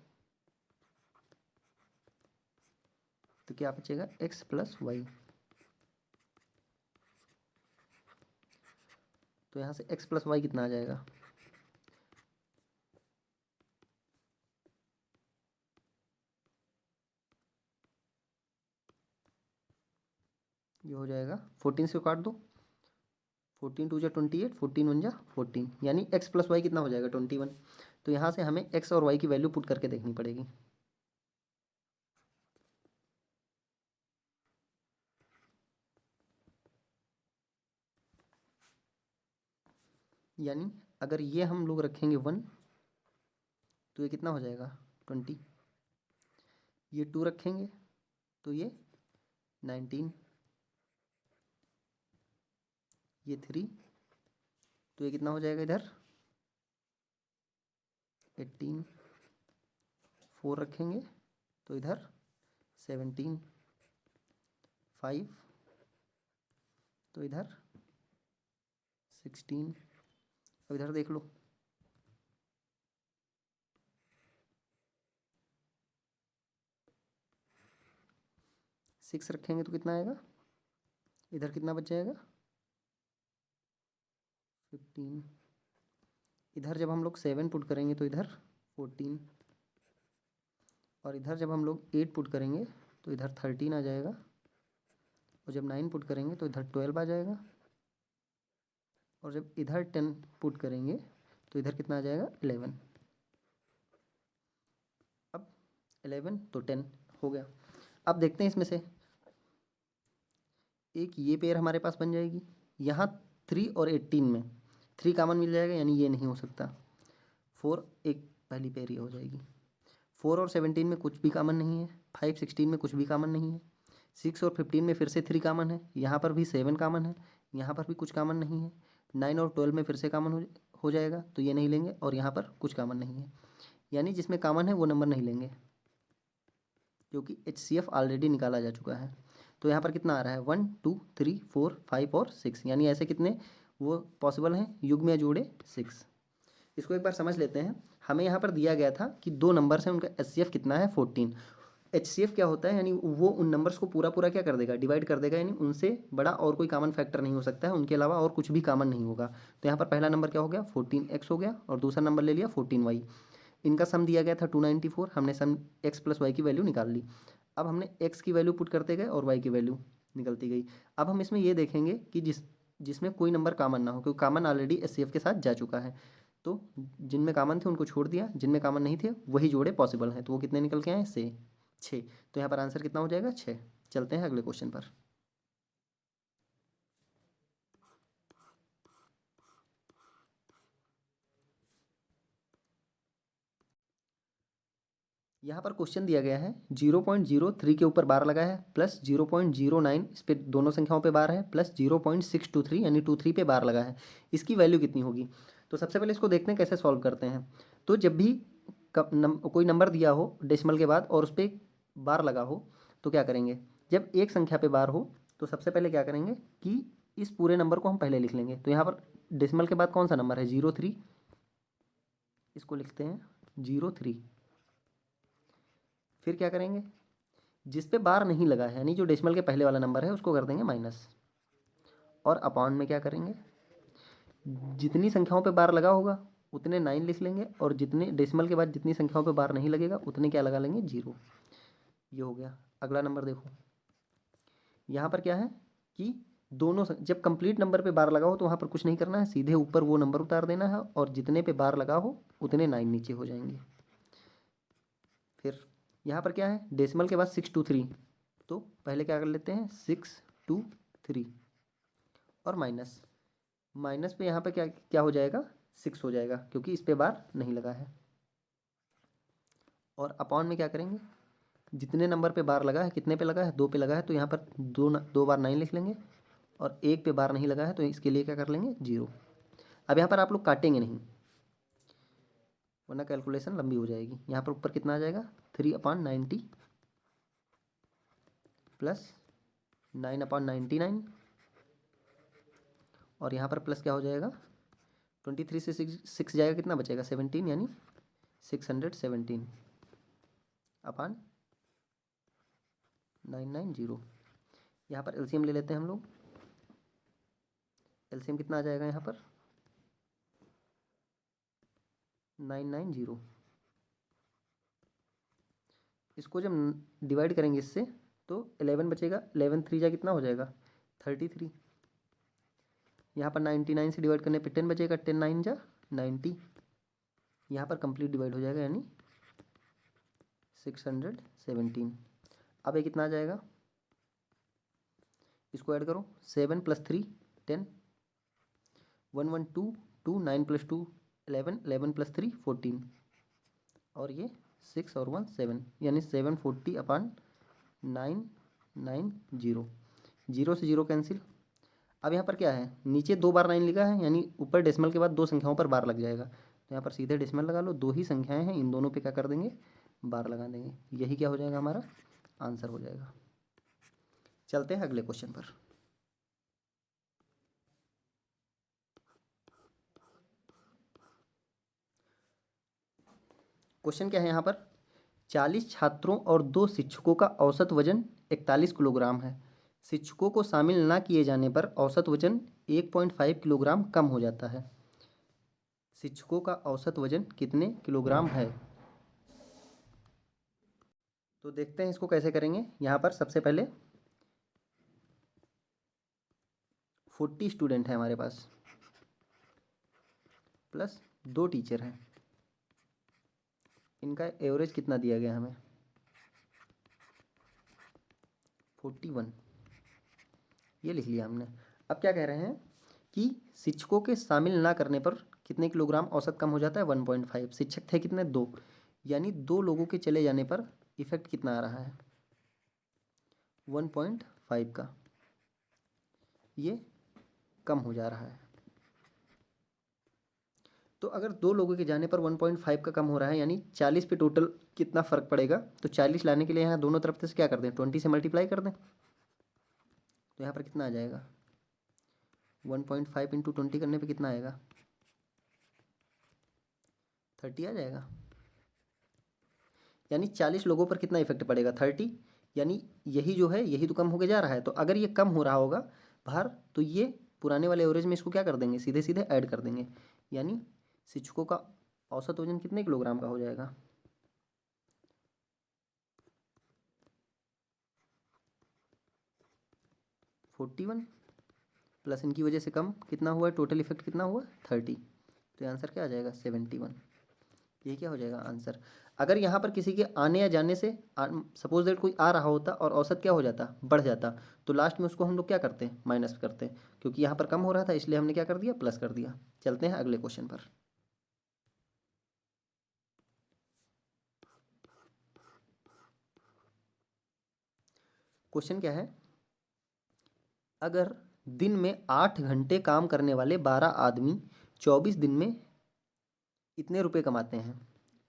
तो क्या बचेगा x प्लस वाई, तो यहाँ से x प्लस वाई कितना आ जाएगा ये हो जाएगा 14 से काट दो 14 टू जा 28 14 1 जा 14 यानी x प्लस वाई कितना हो जाएगा 21। तो यहाँ से हमें x और y की वैल्यू पुट करके देखनी पड़ेगी। यानी अगर ये हम लोग रखेंगे 1 तो ये कितना हो जाएगा 20, ये 2 रखेंगे तो ये 19, ये 3 तो ये कितना हो जाएगा इधर 18, 4 रखेंगे तो इधर 17, 5 तो इधर 16। अब इधर देख लो 6 रखेंगे तो कितना आएगा इधर कितना बच जाएगा 15, इधर जब हम लोग 7 पुट करेंगे तो इधर 14 और इधर जब हम लोग 8 पुट करेंगे तो इधर 13 आ जाएगा और जब 9 पुट करेंगे तो इधर 12 आ जाएगा और जब इधर 10 पुट करेंगे तो इधर कितना आ जाएगा 11। अब 11 तो 10 हो गया। अब देखते हैं इसमें से एक ये पेयर हमारे पास बन जाएगी, यहाँ 3 और 18 में 3 कॉमन मिल जाएगा यानी ये नहीं हो सकता। 4 एक पहली पेयर ये हो जाएगी। 4 और 17 में कुछ भी कॉमन नहीं है। 5 16 में कुछ भी कॉमन नहीं है। 6 और 15 में फिर से 3 कॉमन है। यहाँ पर भी 7 कॉमन है, यहाँ पर भी कुछ कॉमन नहीं है। 9 और 12 में फिर से कॉमन हो जाएगा तो ये नहीं लेंगे और यहाँ पर कुछ कॉमन नहीं है, यानी जिसमें कॉमन है वो नंबर नहीं लेंगे क्योंकि HCF ऑलरेडी निकाला जा चुका है। तो यहाँ पर कितना आ रहा है 1 2 3 4 5 और 6, यानी ऐसे कितने वो पॉसिबल हैं युग्म या जोड़े 6। इसको एक बार समझ लेते हैं। हमें यहाँ पर दिया गया था कि 2 नंबर्स हैं, उनका HCF कितना है 14। HCF क्या होता है, यानी वो उन नंबर्स को पूरा पूरा क्या कर देगा डिवाइड कर देगा, यानी उनसे बड़ा और कोई कॉमन फैक्टर नहीं हो सकता है, उनके अलावा और कुछ भी कॉमन नहीं होगा। तो यहाँ पर पहला नंबर क्या हो गया 14x हो गया और दूसरा नंबर ले लिया 14y। इनका सम दिया गया था 294, हमने सम x प्लस वाई की वैल्यू निकाल ली। अब हमने x की वैल्यू पुट करते गए और y की वैल्यू निकलती गई। अब हम इसमें ये देखेंगे कि जिसमें कोई नंबर कॉमन ना हो, क्योंकि कॉमन ऑलरेडी HCF के साथ जा चुका है। तो जिनमें कॉमन थे उनको छोड़ दिया, जिनमें कॉमन नहीं थे वही जोड़े पॉसिबल हैं। तो वो कितने निकल के आए 6। तो यहाँ पर आंसर कितना हो जाएगा 6। चलते हैं अगले क्वेश्चन पर। यहाँ पर क्वेश्चन दिया गया है 0.03 के ऊपर बार लगा है प्लस 0.09 इस पे दोनों संख्याओं पे बार है प्लस 0.623 यानी 23 पे बार लगा है। इसकी वैल्यू कितनी होगी? तो सबसे पहले इसको देखते हैं कैसे सॉल्व करते हैं। तो जब भी कोई नंबर दिया हो डेसिमल के बाद और उस पर बार लगा हो तो क्या करेंगे, जब एक संख्या पे बार हो तो सबसे पहले क्या करेंगे कि इस पूरे नंबर को हम पहले लिख लेंगे। तो यहाँ पर डेसिमल के बाद कौन सा नंबर है 03, इसको लिखते हैं 03। फिर क्या करेंगे, जिस पे बार नहीं लगा है यानी जो डेसिमल के पहले वाला नंबर है उसको कर देंगे माइनस, और अपॉन में क्या करेंगे जितनी संख्याओं पे बार लगा होगा उतने 9 लिख लेंगे और जितने डेसिमल के बाद जितनी संख्याओं पे बार नहीं लगेगा उतने क्या लगा लेंगे 0। ये हो गया। अगला नंबर देखो, यहाँ पर क्या है कि दोनों जब कंप्लीट नंबर पे बार लगा हो तो वहाँ पर कुछ नहीं करना है, सीधे ऊपर वो नंबर उतार देना है और जितने पे बार लगा हो उतने 9 नीचे हो जाएंगे। फिर यहाँ पर क्या है डेसिमल के बाद 623, तो पहले क्या कर लेते हैं 623 और माइनस, माइनस पे यहाँ पे क्या क्या हो जाएगा 6 हो जाएगा क्योंकि इस पे बार नहीं लगा है। और अपॉन में क्या करेंगे जितने नंबर पे बार लगा है, कितने पे लगा है 2 पे लगा है तो यहाँ पर 2 बार 9 लिख लेंगे और 1 पे बार नहीं लगा है तो इसके लिए क्या कर लेंगे 0। अब यहाँ पर आप लोग काटेंगे नहीं, वरना कैलकुलेशन लंबी हो जाएगी। यहाँ पर ऊपर कितना आ जाएगा 3/90 प्लस 9/99 और यहाँ पर प्लस क्या हो जाएगा 23 से 6 जाएगा, कितना बचेगा 17 यानी 617/990। यहाँ पर एलसीएम ले लेते हैं हम लोग। एलसीएम कितना आ जाएगा यहाँ पर 990। इसको जब डिवाइड करेंगे इससे तो 11 बचेगा। 11 3 जा कितना हो जाएगा 33। यहाँ पर 99 से डिवाइड करने पे 10 बचेगा। 10 9 जा 90। यहाँ पर कंप्लीट डिवाइड हो जाएगा यानी 617। अब ये कितना आ जाएगा, इसको ऐड करो 7 + 3 10 1 1 2 2 9 + 2 11 11 + 3 14 और ये 6 और 1 7 यानी 740/990। जीरो से जीरो कैंसिल। अब यहाँ पर क्या है, नीचे 2 बार 9 लिखा है यानी ऊपर डेसिमल के बाद 2 संख्याओं पर बार लग जाएगा। तो यहाँ पर सीधे डेसिमल लगा लो। 2 ही संख्याएं हैं, इन दोनों पे क्या कर देंगे बार लगा देंगे। यही क्या हो जाएगा हमारा आंसर हो जाएगा। चलते हैं अगले क्वेश्चन पर। क्वेश्चन क्या है यहाँ पर, 40 छात्रों और 2 शिक्षकों का औसत वजन 41 किलोग्राम है। शिक्षकों को शामिल ना किए जाने पर औसत वजन 1.5 किलोग्राम कम हो जाता है। शिक्षकों का औसत वजन कितने किलोग्राम है। तो देखते हैं इसको कैसे करेंगे। यहाँ पर सबसे पहले 40 स्टूडेंट है हमारे पास प्लस 2 टीचर हैं। इनका एवरेज कितना दिया गया हमें 41, ये लिख लिया हमने। अब क्या कह रहे हैं कि शिक्षकों के शामिल ना करने पर कितने किलोग्राम औसत कम हो जाता है 1.5। शिक्षक थे कितने 2, यानी 2 लोगों के चले जाने पर इफेक्ट कितना आ रहा है 1.5 का, ये कम हो जा रहा है। तो अगर 2 लोगों के जाने पर 1.5 का कम हो रहा है यानी 40 पे टोटल कितना फ़र्क पड़ेगा। तो 40 लाने के लिए यहाँ दोनों तरफ से क्या कर दें 20 से मल्टीप्लाई कर दें। तो यहाँ पर कितना आ जाएगा 1.5 × 20 करने पे कितना आएगा 30 आ जाएगा। यानी 40 लोगों पर कितना इफेक्ट पड़ेगा 30, यानी यही जो है यही तो कम होके जा रहा है। तो अगर ये कम हो रहा होगा भार तो ये पुराने वाले एवरेज में इसको क्या कर देंगे सीधे सीधे ऐड कर देंगे। यानी शिक्षकों का औसत वजन कितने किलोग्राम का हो जाएगा 41 प्लस इनकी वजह से कम कितना हुआ टोटल इफेक्ट कितना हुआ 30। तो आंसर क्या आ जाएगा 71। ये क्या हो जाएगा आंसर। अगर यहाँ पर किसी के आने या जाने से सपोज दैट कोई आ रहा होता और औसत क्या हो जाता बढ़ जाता तो लास्ट में उसको हम लोग क्या करते हैं माइनस करते हैं। क्योंकि यहाँ पर कम हो रहा था इसलिए हमने क्या कर दिया प्लस कर दिया। चलते हैं अगले क्वेश्चन पर। क्वेश्चन क्या है, अगर दिन में 8 घंटे काम करने वाले 12 आदमी 24 दिन में इतने रुपए कमाते हैं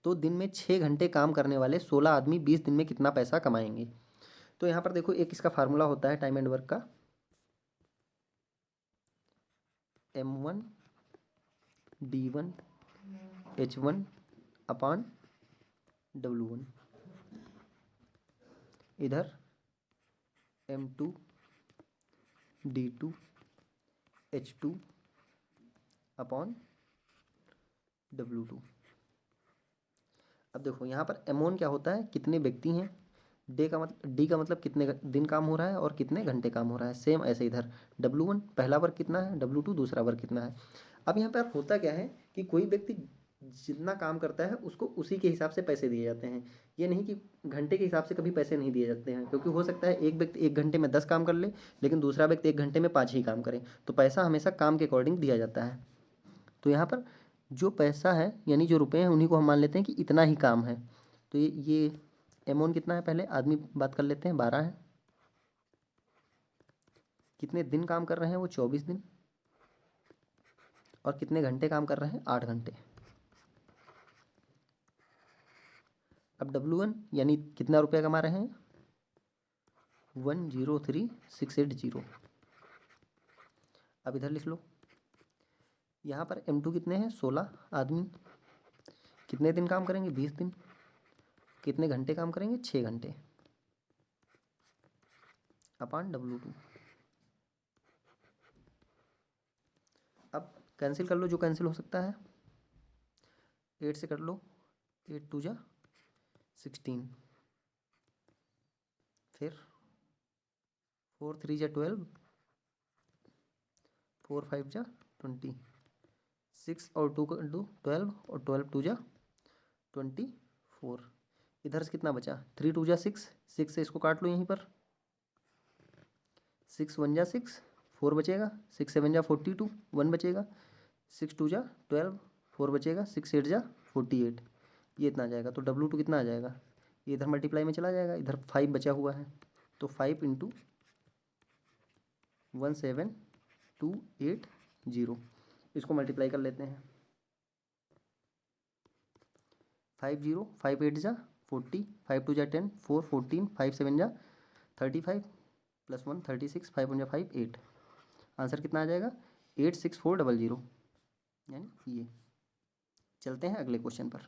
तो दिन में 6 घंटे काम करने वाले 16 आदमी 20 दिन में कितना पैसा कमाएंगे। तो यहाँ पर देखो एक इसका फार्मूला होता है टाइम एंड वर्क का, M1 D1 H1/W1, इधर M2 D2 H2/W2। अब देखो यहाँ पर M1 क्या होता है कितने व्यक्ति हैं, डी का मतलब कितने दिन काम हो रहा है और कितने घंटे काम हो रहा है। सेम ऐसे इधर W1 पहला वर्क कितना है, W2 दूसरा वर्क कितना है। अब यहाँ पर होता क्या है कि कोई व्यक्ति जितना काम करता है उसको उसी के हिसाब से पैसे दिए जाते हैं। ये नहीं कि घंटे के हिसाब से कभी पैसे नहीं दिए जाते हैं। क्योंकि हो सकता है एक व्यक्ति 1 घंटे में 10 काम कर ले लेकिन दूसरा व्यक्ति 1 घंटे में 5 ही काम करे, तो पैसा हमेशा काम के अकॉर्डिंग दिया जाता है। तो यहाँ पर जो पैसा है यानी जो रुपए हैं उन्हीं को हम मान लेते हैं कि इतना ही काम है। तो ये M1 कितना है पहले आदमी बात कर लेते हैं 12 है। कितने दिन काम कर रहे हैं वो 24 दिन और कितने घंटे काम कर रहे हैं 8 घंटे। अब W1 यानी कितना रुपया कमा रहे हैं, 103680। अब इधर लिख लो, यहाँ पर M2 कितने हैं, 16 आदमी, कितने दिन काम करेंगे, 20 दिन, कितने घंटे काम करेंगे, 6 घंटे, अपान W2। अब कैंसिल कर लो जो कैंसिल हो सकता है, 8 से कर लो, 8 2 जा 16, फिर 4 3 जा 12, 4 5 जा 20, 6 और 2 कर दो 12, और 12 2 जा 24। इधर से कितना बचा, 3 2 जा 6, 6 से इसको काट लो यहीं पर, 6 1 जा 6, 4 बचेगा, 6 7 जा 42, 1 बचेगा, 6 2 जा 12, 4 बचेगा, 6 8 जा 48, ये इतना आ जाएगा। तो W2 कितना आ जाएगा, ये इधर मल्टीप्लाई में चला जाएगा, इधर 5 बचा हुआ है, तो 5 इंटू 17280, इसको मल्टीप्लाई कर लेते हैं, 5 0 5 8 जा 40, 5 2 जा 10, 4 14, 5 7 जा 35, प्लस 1 36, 5 1 जा 5 8, आंसर कितना आ जाएगा 86400, यानी ये। चलते हैं अगले क्वेश्चन पर।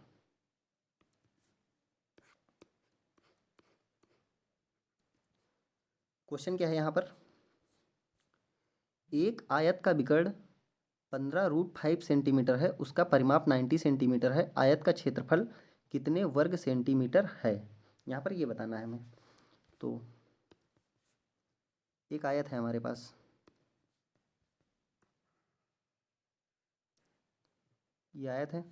क्वेश्चन क्या है यहाँ पर, एक आयत का विकर्ण 15√5 सेंटीमीटर है, उसका परिमाप 90 सेंटीमीटर है, आयत का क्षेत्रफल कितने वर्ग सेंटीमीटर है, यहाँ पर ये बताना है हमें। तो एक आयत है हमारे पास, ये आयत है,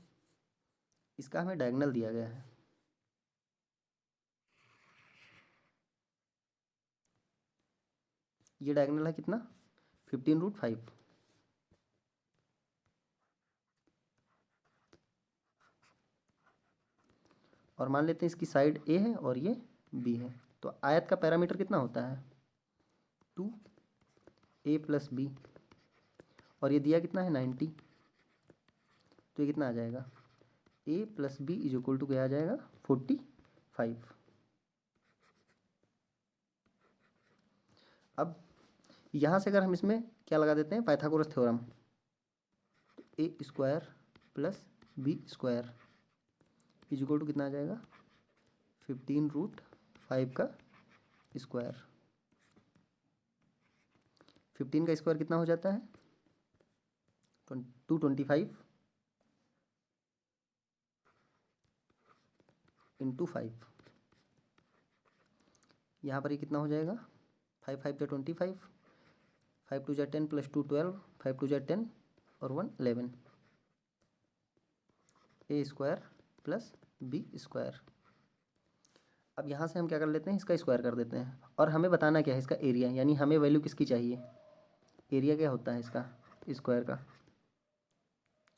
इसका हमें डायगोनल दिया गया है, ये डायगोनल है कितना, 15√5, और मान लेते हैं इसकी साइड A है और ये B है। तो आयत का पैरामीटर कितना होता है, 2A + B, और ये दिया कितना है 90, तो ये कितना आ जाएगा, A + B = क्या आ जाएगा, 45। अब यहाँ से अगर हम इसमें क्या लगा देते हैं, पाइथागोरस थ्योरम, तो A² + B² = कितना आ जाएगा, 15√5 का स्क्वायर। 15 का स्क्वायर कितना हो जाता है, 225 × 5, यहाँ पर ये कितना हो जाएगा, 5 5 जा 25, 5 2 जा 10 + 2 12, 5 2 जा 10 और 1 11, A² + B²। अब यहाँ से हम क्या कर लेते हैं, इसका स्क्वायर कर देते हैं, और हमें बताना क्या है, इसका एरिया, यानी हमें वैल्यू किसकी चाहिए, एरिया क्या होता है इसका, स्क्वायर का,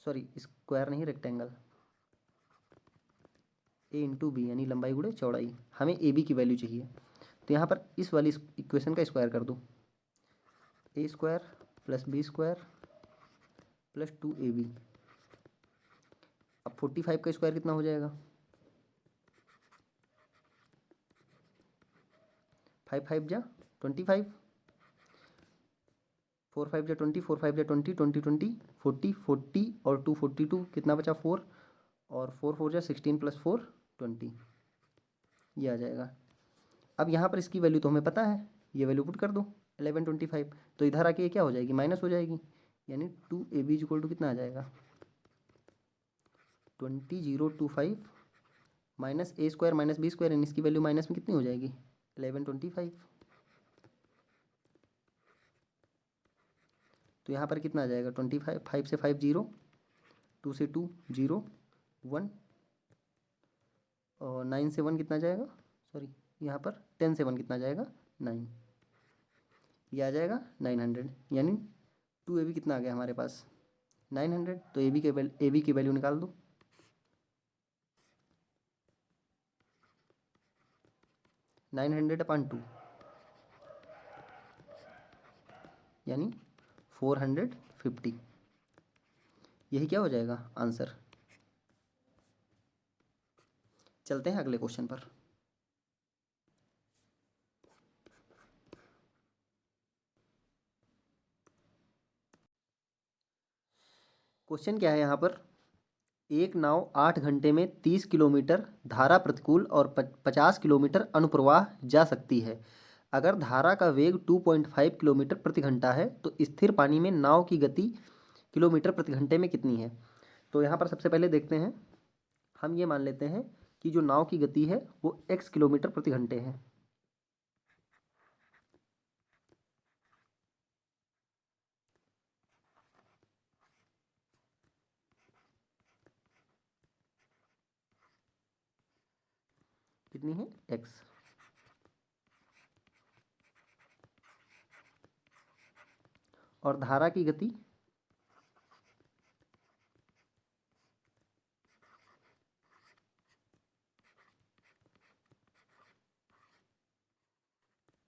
सॉरी स्क्वायर नहीं, रेक्टेंगल, A × B यानी लंबाई गुणे चौड़ाई, हमें AB की वैल्यू चाहिए। तो यहाँ पर इस वाली इक्वेशन का स्क्वायर कर दो, A² + B² + 2AB। अब 45 का स्क्वायर कितना हो जाएगा, 5 5 जा 25, 4 5 जा 20, 4 5 जा 20, 20 20 40, 40 और 2 42, कितना बचा 4, और 4 4 जा 16 + 4 20, ये आ जाएगा। अब यहाँ पर इसकी वैल्यू तो हमें पता है, ये वैल्यू पुट कर दो 1125, तो इधर आके ये क्या हो जाएगी, माइनस हो जाएगी, यानी 2AB = कितना आ जाएगा, 20025 माइनस A² - B², यानी इसकी वैल्यू माइनस में कितनी हो जाएगी, 1125। तो यहाँ पर कितना आ जाएगा, 25, 5 से 5 0, 2 से 2 0, 1, और 9 से 1 कितना जाएगा, सॉरी यहाँ पर 10 से 1 कितना जाएगा, 9, ये आ जाएगा 900, यानी 2AB कितना आ गया हमारे पास, 900। तो AB की वैल्यू निकाल दो, नाइन 900/2 यानी 450, यही क्या हो जाएगा आंसर। चलते हैं अगले क्वेश्चन पर। क्वेश्चन क्या है यहाँ पर, एक नाव 8 घंटे में 30 किलोमीटर धारा प्रतिकूल और 50 किलोमीटर अनुप्रवाह जा सकती है। अगर धारा का वेग 2.5 किलोमीटर प्रति घंटा है तो स्थिर पानी में नाव की गति किलोमीटर प्रति घंटे में कितनी है। तो यहाँ पर सबसे पहले देखते हैं, हम ये मान लेते हैं कि जो नाव की गति है वो x किलोमीटर प्रति घंटे है। कितनी है, x। और धारा की गति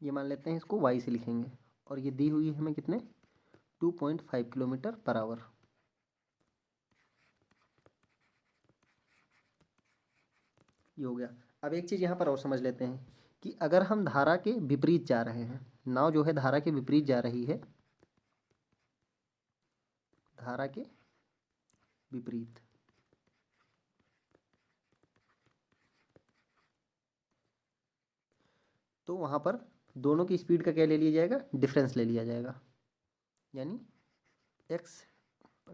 ये मान लेते हैं, इसको y से लिखेंगे, और ये दी हुई है हमें कितने, 2.5 किलोमीटर पर आवर। ये हो गया। अब एक चीज़ यहाँ पर और समझ लेते हैं कि अगर हम धारा के विपरीत जा रहे हैं, नाव जो है धारा के विपरीत जा रही है, धारा के विपरीत, तो वहाँ पर दोनों की स्पीड का क्या ले लिया जाएगा, डिफरेंस ले लिया जाएगा, यानी x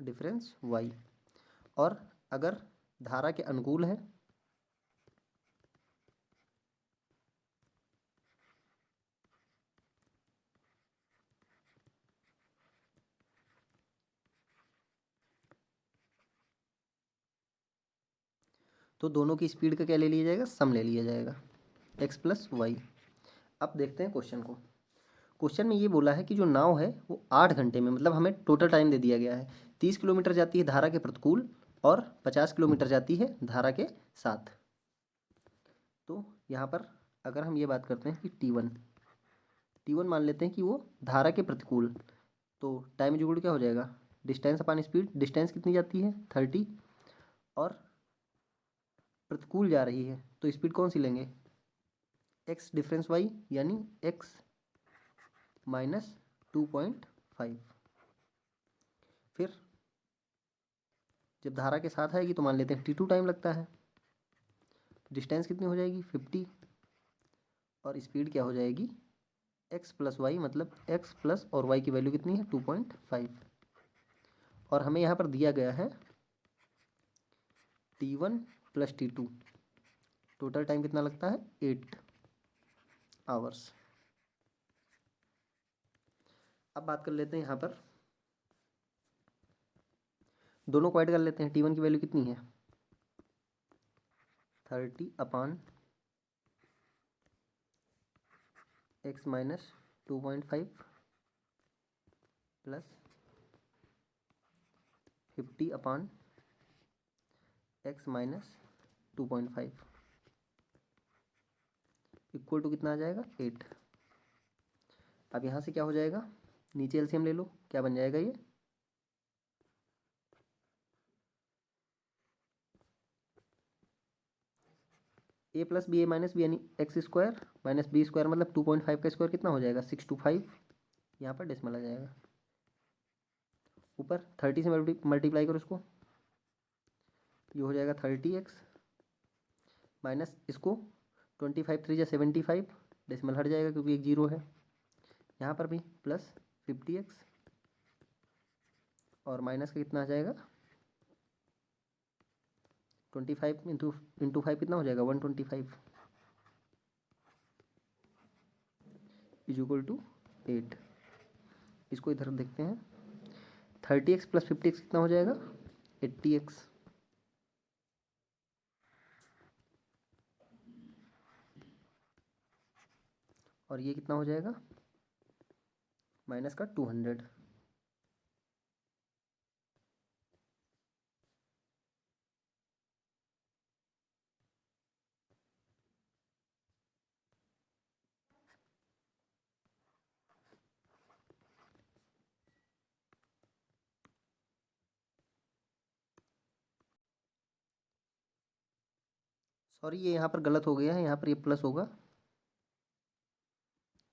डिफरेंस y। और अगर धारा के अनुकूल है तो दोनों की स्पीड का क्या ले लिया जाएगा, सम ले लिया जाएगा, x प्लस वाई। अब देखते हैं क्वेश्चन को। क्वेश्चन में ये बोला है कि जो नाव है वो 8 घंटे में, मतलब हमें टोटल टाइम दे दिया गया है, 30 किलोमीटर जाती है धारा के प्रतिकूल और 50 किलोमीटर जाती है धारा के साथ। तो यहाँ पर अगर हम ये बात करते हैं कि T1 मान लेते हैं कि वो धारा के प्रतिकूल, तो टाइम जुगड़ क्या हो जाएगा, डिस्टेंस अपॉन स्पीड। डिस्टेंस कितनी जाती है, 30, और प्रतिकूल जा रही है तो स्पीड कौन सी लेंगे, x डिफरेंस y, यानी x माइनस 2.5। फिर जब धारा के साथ आएगी तो मान लेते हैं T2 टाइम लगता है, डिस्टेंस कितनी हो जाएगी 50, और स्पीड क्या हो जाएगी x प्लस वाई, मतलब x प्लस और y की वैल्यू कितनी है 2.5। और हमें यहाँ पर दिया गया है T1 plus T2, total time कितना लगता है 8 आवर्स। अब बात कर लेते हैं यहाँ पर, दोनों को ऐड कर लेते हैं। T1 की वैल्यू कितनी है 30 upon x minus 2.5 plus 50 upon x minus 2.5 equal to कितना आ जाएगा 8। अब यहाँ से क्या हो जाएगा, नीचे एलसीएम ले लो, क्या बन जाएगा ये, A plus B A minus B, यानी X square minus B square, मतलब 2.5 का स्क्वायर कितना हो जाएगा 625, यहाँ पर डेसिमल आ जाएगा। ऊपर 30 से मल्टीप्लाई करो इसको, ये हो जाएगा 30x माइनस इसको 25 3 या 75, डेसिमल हट जाएगा क्योंकि एक जीरो है। यहाँ पर भी प्लस 50x और माइनस का कितना आ जाएगा 25 इंटू 5 कितना हो जाएगा 125 इज इक्वल टू 8। इसको इधर देखते हैं, 30x प्लस 50x कितना हो जाएगा 80x, और ये कितना हो जाएगा माइनस का 200। और ये यहाँ पर गलत हो गया है, यहाँ पर ये प्लस होगा,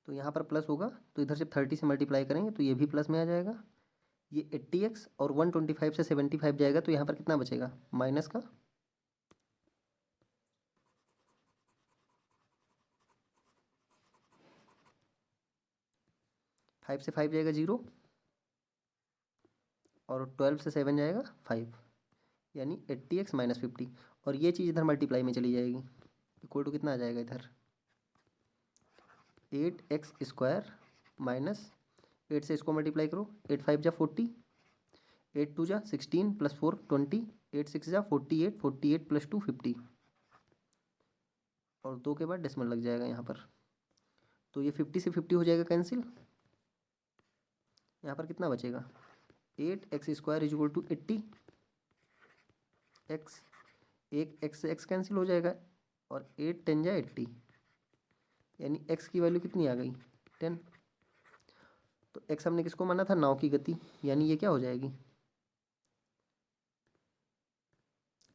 तो यहाँ पर प्लस होगा, तो इधर से 30 से मल्टीप्लाई करेंगे तो ये भी प्लस में आ जाएगा। ये 80x और 125 से 75 जाएगा, तो यहाँ पर कितना बचेगा माइनस का, 5 से 5 जाएगा 0, और 12 से 7 जाएगा 5, यानी 80x माइनस 50। और ये चीज़ इधर मल्टीप्लाई में चली जाएगी, इक्वल टू कितना आ जाएगा इधर 8x² माइनस 8 से इसको मल्टीप्लाई करो, 8 5 जा 40, 8 2 जा 16 प्लस 4 20, 8 6 जा 48, 48 प्लस 2 50, और 2 के बाद डेसिमल लग जाएगा यहाँ पर, तो ये 50 से 50 हो जाएगा कैंसिल। यहाँ पर कितना बचेगा 8x² is equal to 80 x, एक x से x कैंसिल हो जाएगा, और 8 10 जा 80, यानी x की वैल्यू कितनी आ गई 10। तो x हमने किसको माना था, नाव की गति, यानी ये क्या हो जाएगी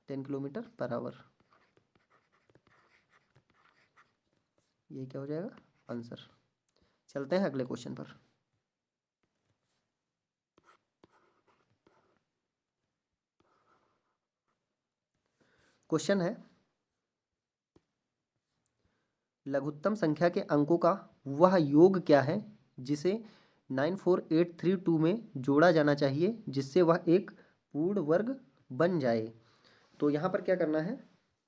10 किलोमीटर पर आवर। ये क्या हो जाएगा आंसर। चलते हैं अगले क्वेश्चन पर। क्वेश्चन है, लघुत्तम संख्या के अंकों का वह योग क्या है जिसे 94832 में जोड़ा जाना चाहिए जिससे वह एक पूर्ण वर्ग बन जाए। तो यहाँ पर क्या करना है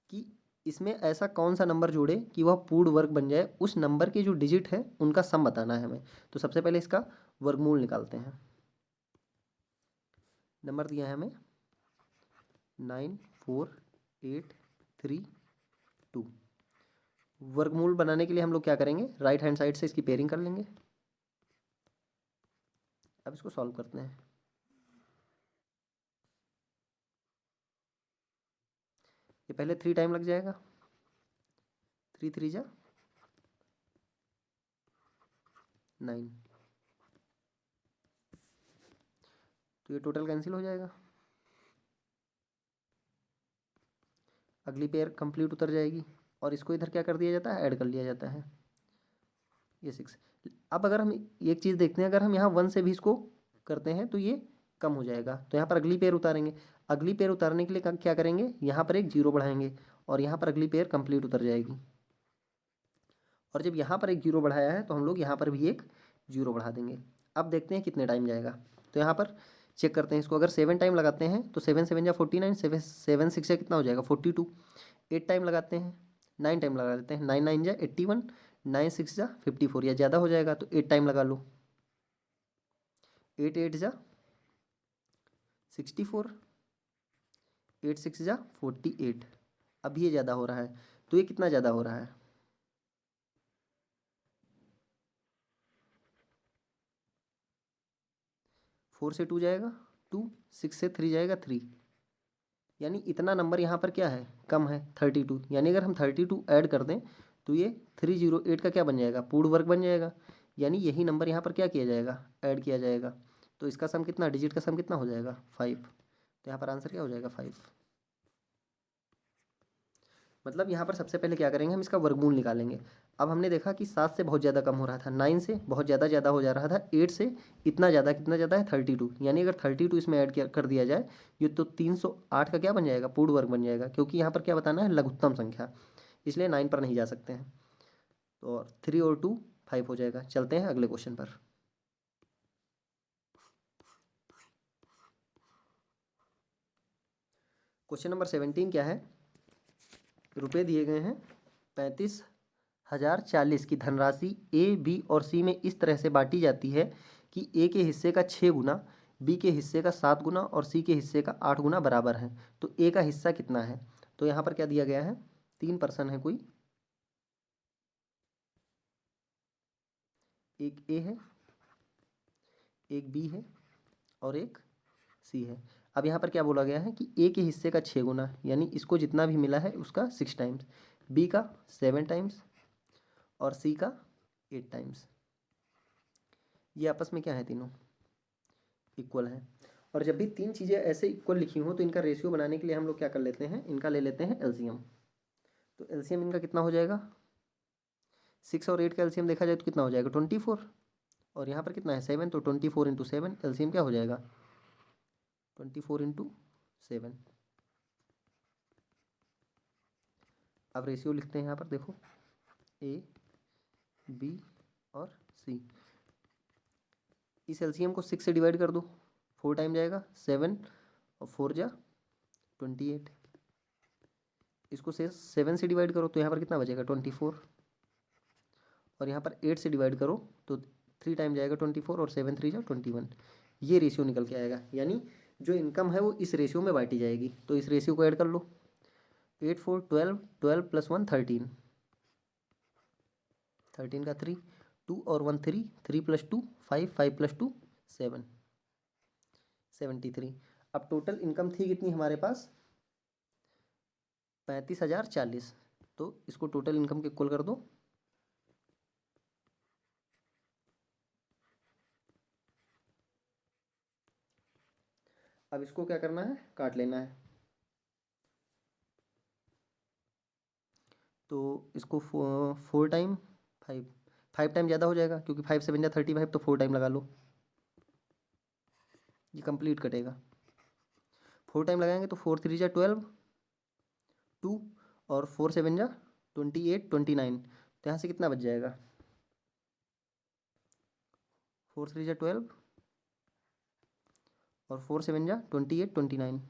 कि इसमें ऐसा कौन सा नंबर जोड़े कि वह पूर्ण वर्ग बन जाए, उस नंबर के जो डिजिट है उनका सम बताना है हमें। तो सबसे पहले इसका वर्गमूल निकालते हैं। नंबर दिया है हमें 94832। वर्गमूल बनाने के लिए हम लोग क्या करेंगे, राइट हैंड साइड से इसकी पेयरिंग कर लेंगे। अब इसको सॉल्व करते हैं। ये पहले 3 टाइम लग जाएगा, 3 3 जा 9, तो ये टोटल कैंसिल हो जाएगा। अगली पेयर कंप्लीट उतर जाएगी, और इसको इधर क्या कर दिया जाता है, ऐड कर लिया जाता है, ये 6। अब अगर हम एक चीज़ देखते हैं, अगर हम यहाँ 1 से भी इसको करते हैं तो ये कम हो जाएगा, तो यहाँ पर अगली पेयर उतारेंगे। अगली पेयर उतारने के लिए क्या करेंगे, यहाँ पर एक 0 बढ़ाएंगे, और यहाँ पर अगली पेयर कंप्लीट उतर जाएगी। और जब यहाँ पर एक 0 बढ़ाया है तो हम लोग यहाँ पर भी एक 0 बढ़ा देंगे। अब देखते हैं कितने टाइम जाएगा, तो यहाँ पर चेक करते हैं इसको। अगर 7 टाइम लगाते हैं तो 7 7 जा 49, 7 6 कितना हो जाएगा 42। 8 टाइम लगाते हैं, 9 टाइम लगा लेते हैं, 9 9 जा 81, 9 6 जा 54, या ज़्यादा हो जाएगा तो 8 टाइम लगा लो, 8 8 जा 64, 8 6 जा 48। अब ये ज़्यादा हो रहा है, तो ये कितना ज़्यादा हो रहा है 4 से 2 जाएगा 2, 6 से 3 जाएगा 3, यानी इतना नंबर यहाँ पर क्या है कम है 32। यानी अगर हम 32 ऐड कर दें तो ये 308 का क्या बन जाएगा, पूर्ण वर्ग बन जाएगा। यानी यही नंबर यहाँ पर क्या किया जाएगा, ऐड किया जाएगा। तो इसका सम कितना, डिजिट का सम कितना हो जाएगा 5। तो यहाँ पर आंसर क्या हो जाएगा 5। मतलब यहाँ पर सबसे पहले क्या करेंगे, हम इसका वर्गमूल निकालेंगे। अब हमने देखा कि 7 से बहुत ज़्यादा कम हो रहा था, 9 से बहुत ज़्यादा हो जा रहा था, 8 से इतना ज़्यादा, कितना ज़्यादा है 32। यानी अगर 32 इसमें ऐड कर दिया जाए ये तो 308 का क्या बन जाएगा, पूर्ण वर्ग बन जाएगा। क्योंकि यहाँ पर क्या बताना है, लघुत्तम संख्या, इसलिए 9 पर नहीं जा सकते हैं। तो 3 और 2 5 हो जाएगा। चलते हैं अगले क्वेश्चन पर। क्वेश्चन नंबर 17 क्या है, रुपए दिए गए हैं 35,040 की धनराशि ए, बी और सी में इस तरह से बांटी जाती है कि ए के हिस्से का 6 गुना, बी के हिस्से का 7 गुना और सी के हिस्से का 8 गुना बराबर है। तो ए का हिस्सा कितना है। तो यहाँ पर क्या दिया गया है, 3 पर्सन है कोई, एक ए है, एक बी है और एक सी है। अब यहाँ पर क्या बोला गया है कि ए के हिस्से का 6 गुना, यानी इसको जितना भी मिला है उसका 6 टाइम्स, बी का 7 टाइम्स और सी का 8 टाइम्स। ये आपस में क्या है, तीनों इक्वल है। और जब भी 3 चीज़ें ऐसे इक्वल लिखी हों तो इनका रेशियो बनाने के लिए हम लोग क्या कर लेते हैं, इनका ले लेते हैं एलसीएम। तो एलसीएम इनका कितना हो जाएगा, 6 और 8 का एलसीएम देखा जाए तो कितना हो जाएगा 24, और यहाँ पर कितना है 7, तो 24 इंटू 7 एलसीएम क्या हो जाएगा 24 इंटू 7। अब रेशियो लिखते हैं यहाँ पर, देखो ए बी और सी। इस एलसीएम को 6 से डिवाइड कर दो, 4 टाइम जाएगा, 7 और 4 जा 28। इसको से 7 से डिवाइड करो तो यहाँ पर कितना बचेगा 24, और यहाँ पर 8 से डिवाइड करो तो 3 टाइम जाएगा 24, और 7 3 जा 21। ये रेशियो निकल के आएगा, यानी जो इनकम है वो इस रेशियो में बांटी जाएगी। तो इस रेशियो को ऐड कर लो, 8 4 12, 12 + 1 13, 13 का 3, 2 और 1 3, 3 + 2 5, 5 + 2 7, 73। अब टोटल इनकम थी कितनी हमारे पास 35,040। तो इसको टोटल इनकम के इक्वल कर दो। अब इसको क्या करना है, काट लेना है। तो इसको 4 टाइम 5, 5 टाइम ज़्यादा हो जाएगा क्योंकि 5 7 जा 35, तो 4 टाइम लगा लो, ये कंप्लीट कटेगा। 4 टाइम लगाएंगे तो 4 3 जा 12, 2 और 4 7 जा 28 29। तो यहाँ से कितना बच जाएगा 4 3 जा 12 और 4 7 जा 28 29।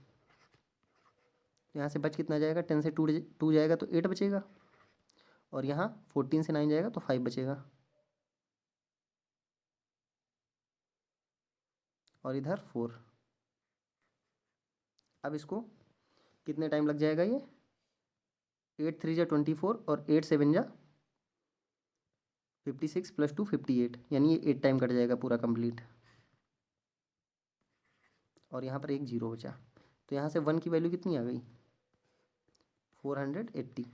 यहाँ से बच कितना जाएगा, 10 से 2 जाएगा तो 8 बचेगा, और यहाँ 14 से 9 जाएगा तो 5 बचेगा, और इधर 4। अब इसको कितने टाइम लग जाएगा, ये 8 3 जा 24 और 8 7 जा 56 + 2 58, यानी ये 8 टाइम कट जाएगा पूरा कंप्लीट, और यहाँ पर एक जीरो बचा। तो यहाँ से 1 की वैल्यू कितनी आ गई 480।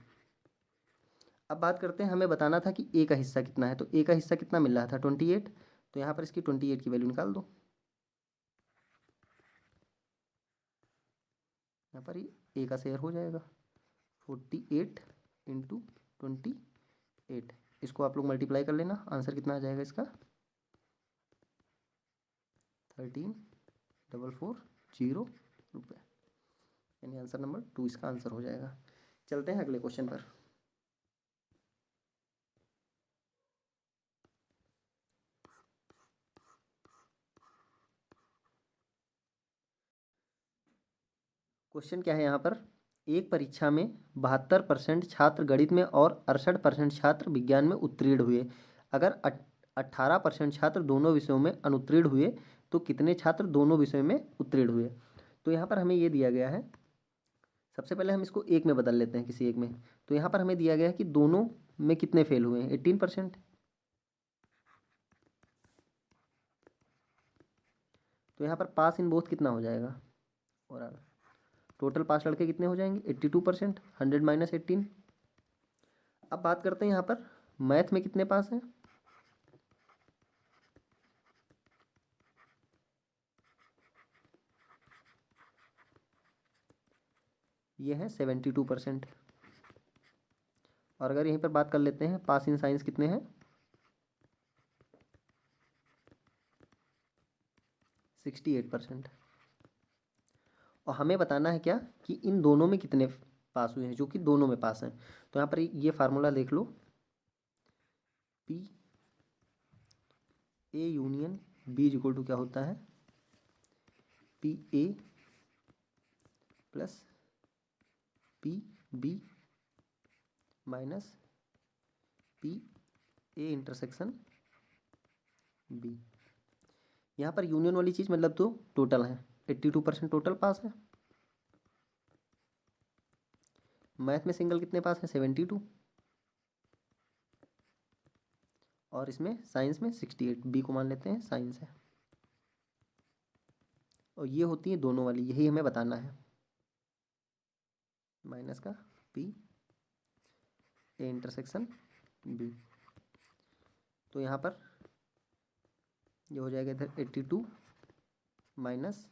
अब बात करते हैं, हमें बताना था कि ए का हिस्सा कितना है। तो ए का हिस्सा कितना मिल रहा था 28, तो यहाँ पर इसकी 28 की वैल्यू निकाल दो। यहाँ पर ही ए का शेयर हो जाएगा 48 इंटू 28। इसको आप लोग मल्टीप्लाई कर लेना, आंसर कितना आ जाएगा इसका 13,440 रुपये, यानी आंसर नंबर 2 इसका आंसर हो जाएगा। चलते हैं अगले क्वेश्चन पर। क्वेश्चन क्या है यहाँ पर, एक परीक्षा में 72% छात्र गणित में और 68% छात्र विज्ञान में उत्तीर्ण हुए। अगर 18% छात्र दोनों विषयों में अनुत्तीर्ण हुए तो कितने छात्र दोनों विषयों में उत्तीर्ण हुए। तो यहाँ पर हमें ये दिया गया है, सबसे पहले हम इसको एक में बदल लेते हैं, किसी एक में। तो यहाँ पर हमें दिया गया है कि दोनों में कितने फेल हुए हैं 18%। तो यहाँ पर पास इन बोथ कितना हो जाएगा, और टोटल पास लड़के कितने हो जाएंगे 82%, 100 - 18। अब बात करते हैं यहाँ पर मैथ में कितने पास हैं। ये है 72%। और अगर यहीं पर बात कर लेते हैं पास इन साइंस कितने हैं 68%। और हमें बताना है क्या कि इन दोनों में कितने पास हुए हैं, जो कि दोनों में पास हैं। तो यहाँ पर ये फार्मूला देख लो, P A union B equal to क्या होता है P A plus P B minus P A intersection B. यहाँ पर यूनियन वाली चीज़ मतलब तो टोटल है, 82% टोटल पास है। मैथ में सिंगल कितने पास है 72, और इसमें साइंस में 68, बी को मान लेते हैं साइंस है। और ये होती है दोनों वाली, यही हमें बताना है, माइनस का पी ए इंटरसेक्शन बी। तो यहाँ पर ये हो जाएगा इधर 82 माइनस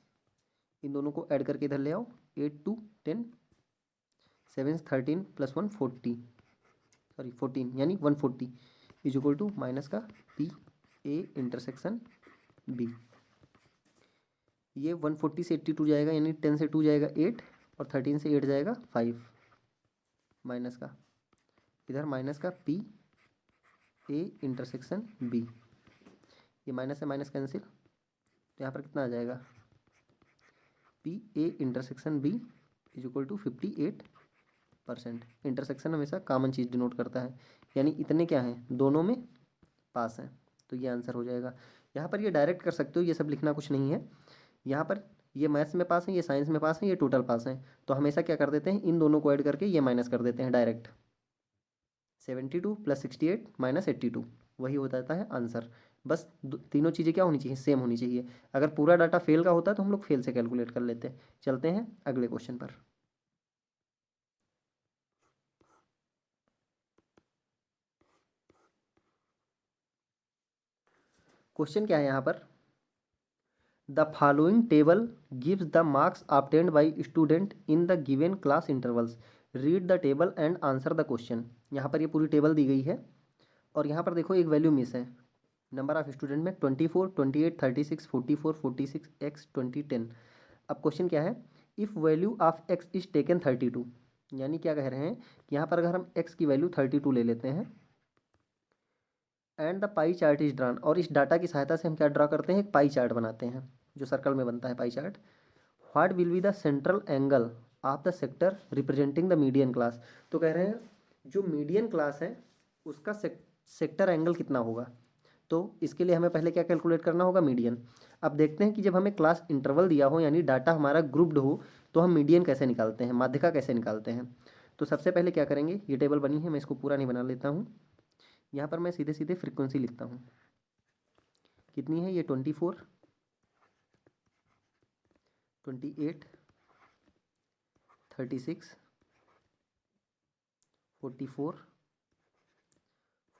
इन दोनों को ऐड करके इधर ले आओ, 8 2 10 7 13 प्लस 1 40, सॉरी 14 यानी 140 इज इक्वल टू माइनस का पी ए इंटरसेक्शन बी। ये 140 से 82 जाएगा यानी 10 से 2 जाएगा 8 और 13 से 8 जाएगा 5 माइनस का, इधर माइनस का पी ए इंटरसेक्शन बी, ये माइनस से माइनस कैंसिल, तो यहाँ पर कितना आ जाएगा P A intersection B is equal to 58%। Intersection हमेशा कॉमन चीज़ डिनोट करता है, यानी इतने क्या हैं दोनों में पास हैं, तो ये आंसर हो जाएगा। यहाँ पर ये डायरेक्ट कर सकते हो, ये सब लिखना कुछ नहीं है। यहाँ पर ये मैथ्स में पास है, ये साइंस में पास है, ये टोटल पास है, तो हमेशा क्या कर देते हैं इन दोनों को ऐड करके ये माइनस कर देते हैं डायरेक्ट। 72 प्लस 68 माइनस 82 वही हो जाता है आंसर। बस तीनों चीज़ें क्या होनी चाहिए, सेम होनी चाहिए। अगर पूरा डाटा फेल का होता है तो हम लोग फेल से कैलकुलेट कर लेते हैं। चलते हैं अगले क्वेश्चन पर। क्वेश्चन क्या है यहाँ पर, the following table gives the marks obtained by student in the given class intervals, read the table and answer the question. यहाँ पर ये पूरी टेबल दी गई है और यहाँ पर देखो एक वैल्यू मिस है, नंबर ऑफ स्टूडेंट में 24 28 36 44 46 x 20 10। अब क्वेश्चन क्या है, if value of x is taken 32, यानी क्या कह रहे हैं कि यहाँ पर अगर हम x की वैल्यू 32 ले लेते हैं and the pie chart is drawn, और इस डाटा की सहायता से हम क्या ड्रा करते हैं, एक पाई चार्ट बनाते हैं जो सर्कल में बनता है pie chart. What will be the central angle of the sector representing the median class, तो कह रहे हैं जो मीडियन क्लास है उसका सेक्टर एंगल कितना होगा। तो इसके लिए हमें पहले क्या कैलकुलेट करना होगा, मीडियन। अब देखते हैं कि जब हमें क्लास इंटरवल दिया हो यानी डाटा हमारा ग्रुप्ड हो तो हम मीडियन कैसे निकालते हैं, माध्यिका कैसे निकालते हैं। तो सबसे पहले क्या करेंगे, ये टेबल बनी है, मैं इसको पूरा नहीं बना लेता हूँ। यहाँ पर मैं सीधे सीधे फ्रीक्वेंसी लिखता हूँ, कितनी है ये 24 28 36 44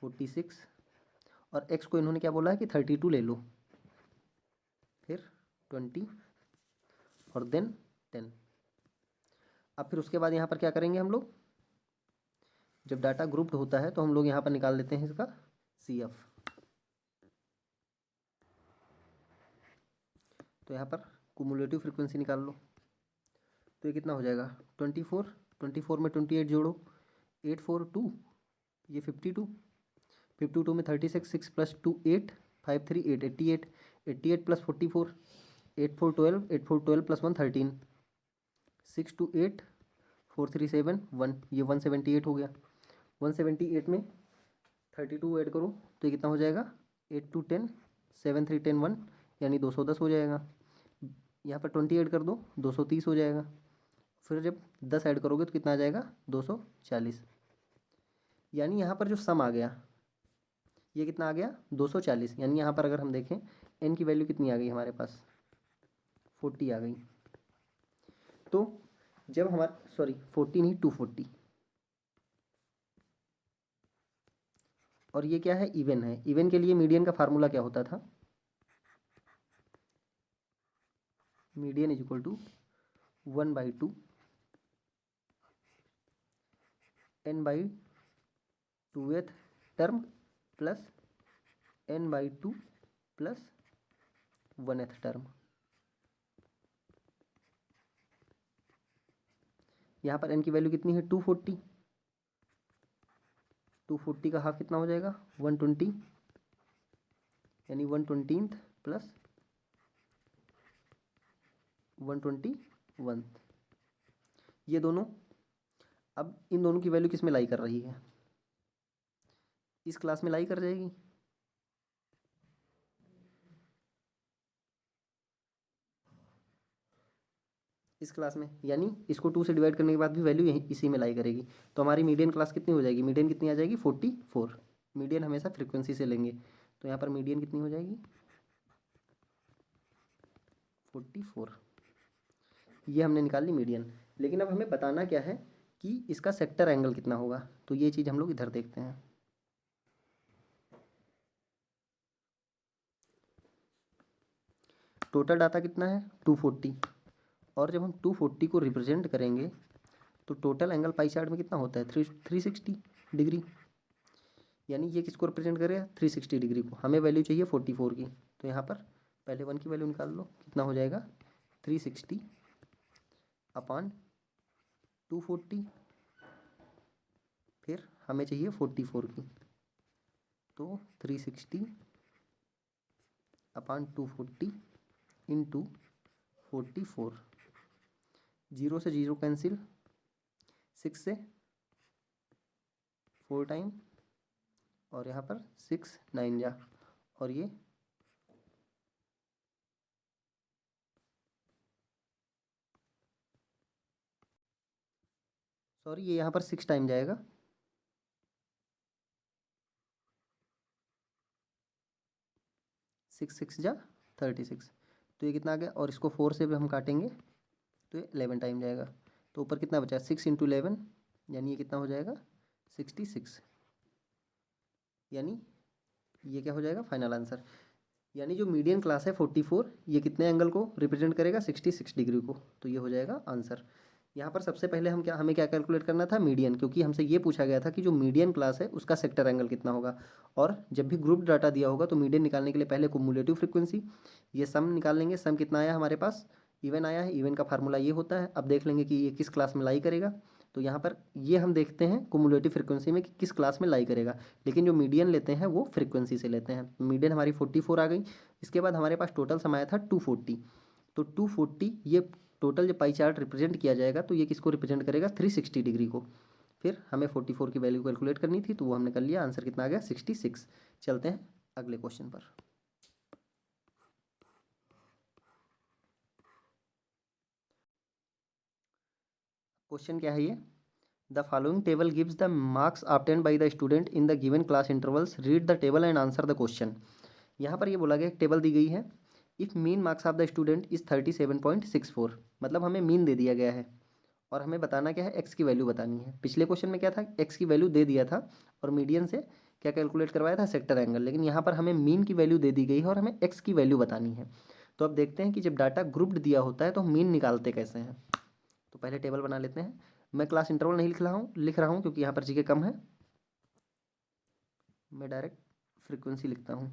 46 और x को इन्होंने क्या बोला है कि 32 ले लो, फिर 20 और देन 10। अब फिर उसके बाद यहाँ पर क्या करेंगे हम लोग, जब डाटा ग्रुप्ड होता है तो हम लोग यहाँ पर निकाल लेते हैं इसका CF। तो यहाँ पर कुमुलेटिव फ्रीक्वेंसी निकाल लो, तो ये कितना हो जाएगा 24 24 में 28 जोड़ो 8 4 2, ये 52 52 में 36 6 प्लस 2 8 5 3 8 88 88 प्लस 44 8 4 12 8 4 12 प्लस 1 13 6 2 8 4 3 7 1, ये 178 हो गया। 178 में 32 ऐड करो तो ये कितना हो जाएगा 8 2 10 7 3 10 1 यानी 210 हो जाएगा। यहाँ पर 20 ऐड कर दो 230 हो जाएगा। फिर जब 10 ऐड करोगे तो कितना आ जाएगा 240, यानी यहाँ पर जो सम आ गया ये कितना आ गया 240। यानी यहाँ पर अगर हम देखें n की वैल्यू कितनी आ गई हमारे पास 40 आ गई। तो जब हमारा सॉरी 40 नहीं 240, और ये क्या है इवन है। इवन के लिए मीडियन का फार्मूला क्या होता था, median is equal to 1/2 n/2th term plus n/2 plus 1th term. यहाँ पर n की वैल्यू कितनी है 240, 240 का हाफ कितना हो जाएगा 120, यानी 120 प्लस 121। ये दोनों, अब इन दोनों की वैल्यू किस में लाई कर रही है, इस क्लास में लाई कर जाएगी। इस क्लास में, यानी इसको 2 से डिवाइड करने के बाद भी वैल्यू यही इसी में लाई करेगी। तो हमारी मीडियन क्लास कितनी हो जाएगी, मीडियन कितनी आ जाएगी 44। मीडियन हमेशा फ्रीक्वेंसी से लेंगे, तो यहाँ पर मीडियन कितनी हो जाएगी 44। ये हमने निकाल ली मीडियन। लेकिन अब हमें बताना क्या है कि इसका सेक्टर एंगल कितना होगा, तो ये चीज़ हम लोग इधर देखते हैं। टोटल डाटा कितना है 240, और जब हम 240 को रिप्रेजेंट करेंगे तो टोटल एंगल पाई चार्ट में कितना होता है 360 डिग्री, यानी ये किसको रिप्रेजेंट करेगा 360 डिग्री को। हमें वैल्यू चाहिए 44 की, तो यहाँ पर पहले 1 की वैल्यू निकाल लो, कितना हो जाएगा 360 अपॉन 240, फिर हमें चाहिए 44 की, तो 360 अपॉन 240 इंटू 44, 0 से 0 कैंसिल, 6 से 4 टाइम, और यहाँ पर 6 9 जा, और ये सॉरी ये यहाँ पर 6 टाइम जाएगा, 6 6 जा 36, तो ये कितना आ गया, और इसको 4 से भी हम काटेंगे तो ये 11 टाइम जाएगा। तो ऊपर कितना बचा 6 इंटू 11, यानी ये कितना हो जाएगा 66, यानी ये क्या हो जाएगा फाइनल आंसर। यानी जो मीडियन क्लास है 44, ये कितने एंगल को रिप्रेजेंट करेगा 66 डिग्री को, तो ये हो जाएगा आंसर। यहाँ पर सबसे पहले हमें क्या कैलकुलेट करना था मीडियन, क्योंकि हमसे ये पूछा गया था कि जो मीडियन क्लास है उसका सेक्टर एंगल कितना होगा, और जब भी ग्रुप डाटा दिया होगा तो मीडियन निकालने के लिए पहले कुमुलेटिव फ्रीक्वेंसी, ये सम निकाल लेंगे, सम कितना आया हमारे पास इवन आया है, इवन का फार्मूला ये होता है। अब देख लेंगे कि ये किस क्लास में लाई करेगा, तो यहाँ पर ये हम देखते हैं कुमुलेटिव फ्रीक्वेंसी में कि किस क्लास में लाई करेगा, लेकिन जो मीडियन लेते हैं वो फ्रीक्वेंसी से लेते हैं। मीडियन हमारी 44 आ गई, इसके बाद हमारे पास टोटल सम आया था 240, तो 240 ये टोटल जो पाई चार्ट रिप्रेजेंट किया जाएगा तो ये किसको रिप्रेजेंट करेगा 360 डिग्री को। फिर हमें 44 की वैल्यू कैलकुलेट करनी थी, तो वो हमने कर लिया, आंसर कितना आ गया 66। चलते हैं अगले क्वेश्चन पर। क्वेश्चन क्या है ये, the following table gives the marks obtained by the student in the given class intervals, read the table and answer the question. यहाँ पर ये बोला गया एक टेबल दी गई है, if mean marks of the student is 37.64, मतलब हमें मीन दे दिया गया है और हमें बताना क्या है एक्स की वैल्यू बतानी है। पिछले क्वेश्चन में क्या था एक्स की वैल्यू दे दिया था और मीडियन से क्या कैलकुलेट करवाया था सेक्टर एंगल, लेकिन यहाँ पर हमें मीन की वैल्यू दे दी गई है और हमें एक्स की वैल्यू बतानी है। तो अब देखते हैं कि जब डाटा ग्रुप्ड दिया होता है तो मीन निकालते कैसे हैं। तो पहले टेबल बना लेते हैं। मैं क्लास इंटरवल नहीं लिख रहा हूँ क्योंकि यहाँ पर जीके कम है, मैं डायरेक्ट फ्रीक्वेंसी लिखता हूँ।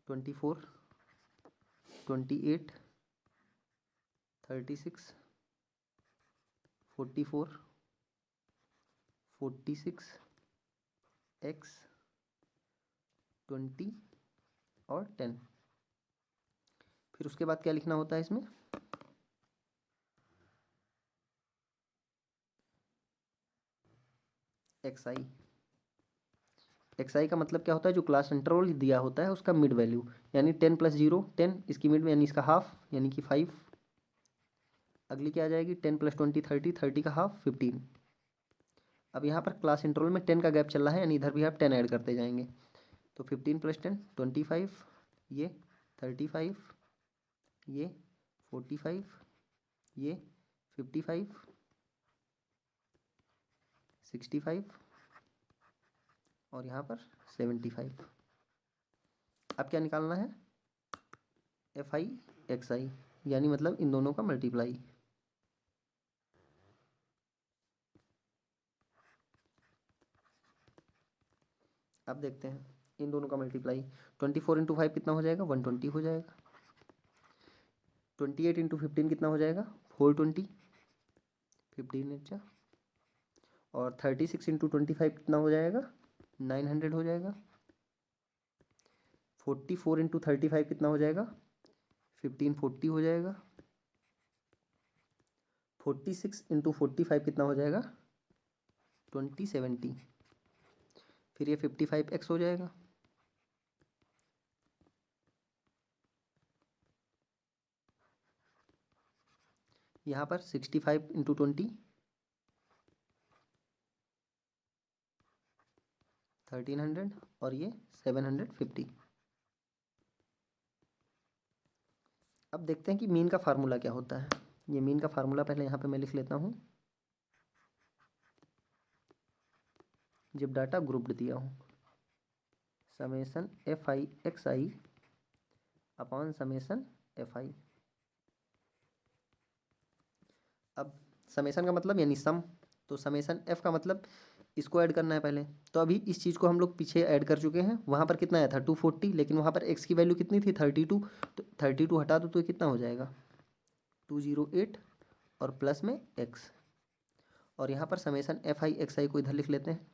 ट्वेंटी 28 36 44 46 एक्स 20 और 10। फिर उसके बाद क्या लिखना होता है इसमें, एक्स आई। एक्स आई का मतलब क्या होता है, जो क्लास इंटरवल दिया होता है उसका मिड वैल्यू, यानी 10 + 0 10, इसकी मिड यानी इसका हाफ यानी कि 5। अगली क्या आ जाएगी 10 + 20 30, 30 का हाफ 15। अब यहाँ पर क्लास इंटरवल में 10 का गैप चल रहा है, यानी इधर भी आप 10 ऐड करते जाएंगे, तो 15 + 10 25, ये 35, ये 45, ये 55 65 और यहाँ पर 75। अब क्या निकालना है एफ आई एक्स आई, यानी मतलब इन दोनों का मल्टीप्लाई। अब देखते हैं इन दोनों का मल्टीप्लाई, 24 × 5 कितना हो जाएगा 120 हो जाएगा, 28 × 15 कितना हो जाएगा 420, 15 अच्छा, और 36 × 25 कितना हो जाएगा 900 हो जाएगा, 44 × 35 कितना हो जाएगा 1540 हो जाएगा, 46 × 45 कितना हो जाएगा 2070, फिर ये 55x हो जाएगा, यहाँ पर 65 × 20 1300 और ये 750। अब देखते हैं कि मीन का फार्मूला क्या होता है। ये मीन का फार्मूला पहले यहाँ पे मैं लिख लेता हूँ, जब डाटा ग्रुप्ड दिया हो summation F I x I upon summation F I. अब समेसन का मतलब यानी सम, तो समेसन एफ का मतलब इसको ऐड करना है पहले। तो अभी इस चीज़ को हम लोग पीछे ऐड कर चुके हैं। वहाँ पर कितना आया था 240, लेकिन वहाँ पर एक्स की वैल्यू कितनी थी 32, तो 32 हटा दो तो ये कितना हो जाएगा 208 और प्लस में एक्स। और यहाँ पर समेसन एफ आई एक्स आई को इधर लिख लेते हैं।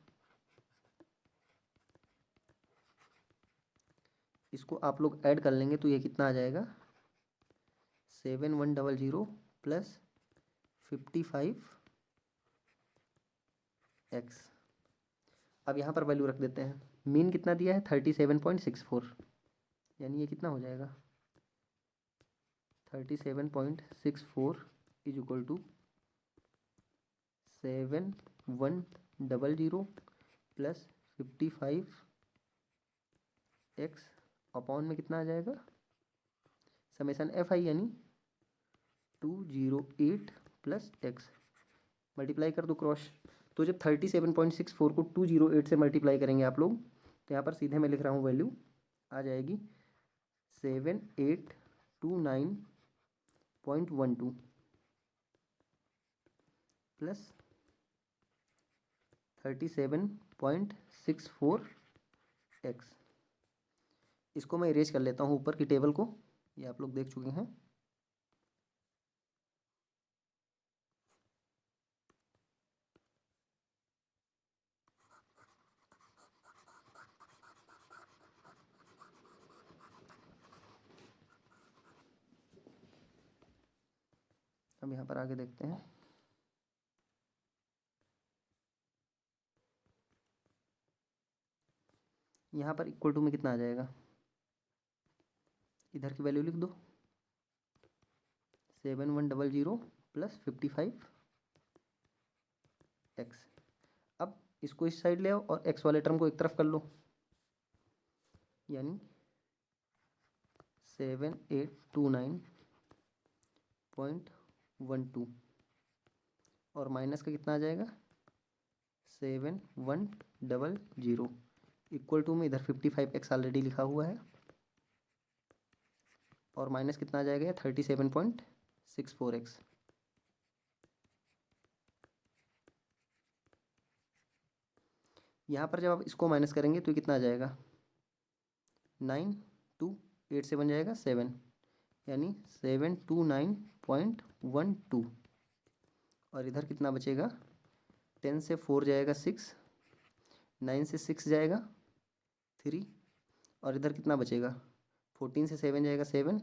इसको आप लोग ऐड कर लेंगे तो ये कितना आ जाएगा 7100 प्लस 55 एक्स। अब यहाँ पर वैल्यू रख देते हैं। मीन कितना दिया है 37.64, यानी ये कितना हो जाएगा 37.64 is equal to 7100 plus 55 X upon में कितना आ जाएगा समेसन एफ आई यानी 208 प्लस एक्स। मल्टीप्लाई कर दो क्रॉस, तो जब 37.64 को 208 से मल्टीप्लाई करेंगे आप लोग, तो यहाँ पर सीधे मैं लिख रहा हूँ वैल्यू आ जाएगी 7829.12 प्लस 37.64 एक्स। इसको मैं इरेज कर लेता हूँ ऊपर की टेबल को, ये आप लोग देख चुके हैं। अब यहाँ पर आगे देखते हैं। यहाँ पर इक्वल टू में कितना आ जाएगा, इधर की वैल्यू लिख दो 7100 प्लस 55 एक्स। अब इसको इस साइड ले आओ और एक्स वाले टर्म को एक तरफ कर लो, यानी 7829.12 और माइनस का कितना आ जाएगा 7100 इक्वल टू में इधर 55 एक्स ऑलरेडी लिखा हुआ है और माइनस कितना आ जाएगा 37.64 एक्स। यहाँ पर जब आप इसको माइनस करेंगे तो कितना आ जाएगा 9 2 8 से बन जाएगा 7, यानी 729.12 और इधर कितना बचेगा 10 से 4 जाएगा 6, 9 से 6 जाएगा 3 और इधर कितना बचेगा 14 से 7 जाएगा 7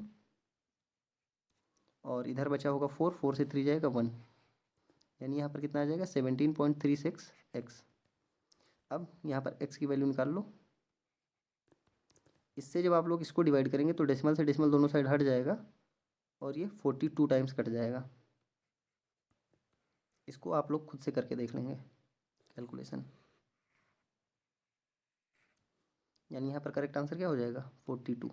और इधर बचा होगा 4, 4 से 3 जाएगा 1, यानी यहाँ पर कितना आ जाएगा 17.36 एक्स। अब यहाँ पर एक्स की वैल्यू निकाल लो। इससे जब आप लोग इसको डिवाइड करेंगे तो डेसिमल से डेसिमल दोनों साइड हट जाएगा और ये 42 टाइम्स कट जाएगा। इसको आप लोग खुद से करके देख लेंगे कैलकुलेशन, यानी यहाँ पर करेक्ट आंसर क्या हो जाएगा 42।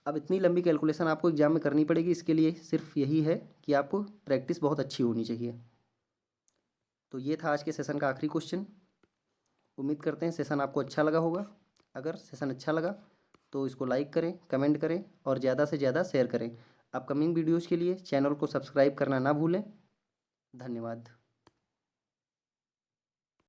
अब इतनी लंबी कैलकुलेशन आपको एग्जाम में करनी पड़ेगी, इसके लिए सिर्फ यही है कि आपको प्रैक्टिस बहुत अच्छी होनी चाहिए। तो ये था आज के सेशन का आखिरी क्वेश्चन। उम्मीद करते हैं सेशन आपको अच्छा लगा होगा। अगर सेशन अच्छा लगा तो इसको लाइक करें, कमेंट करें और ज़्यादा से ज़्यादा शेयर करें। अपकमिंग वीडियोज़ के लिए चैनल को सब्सक्राइब करना ना भूलें। धन्यवाद।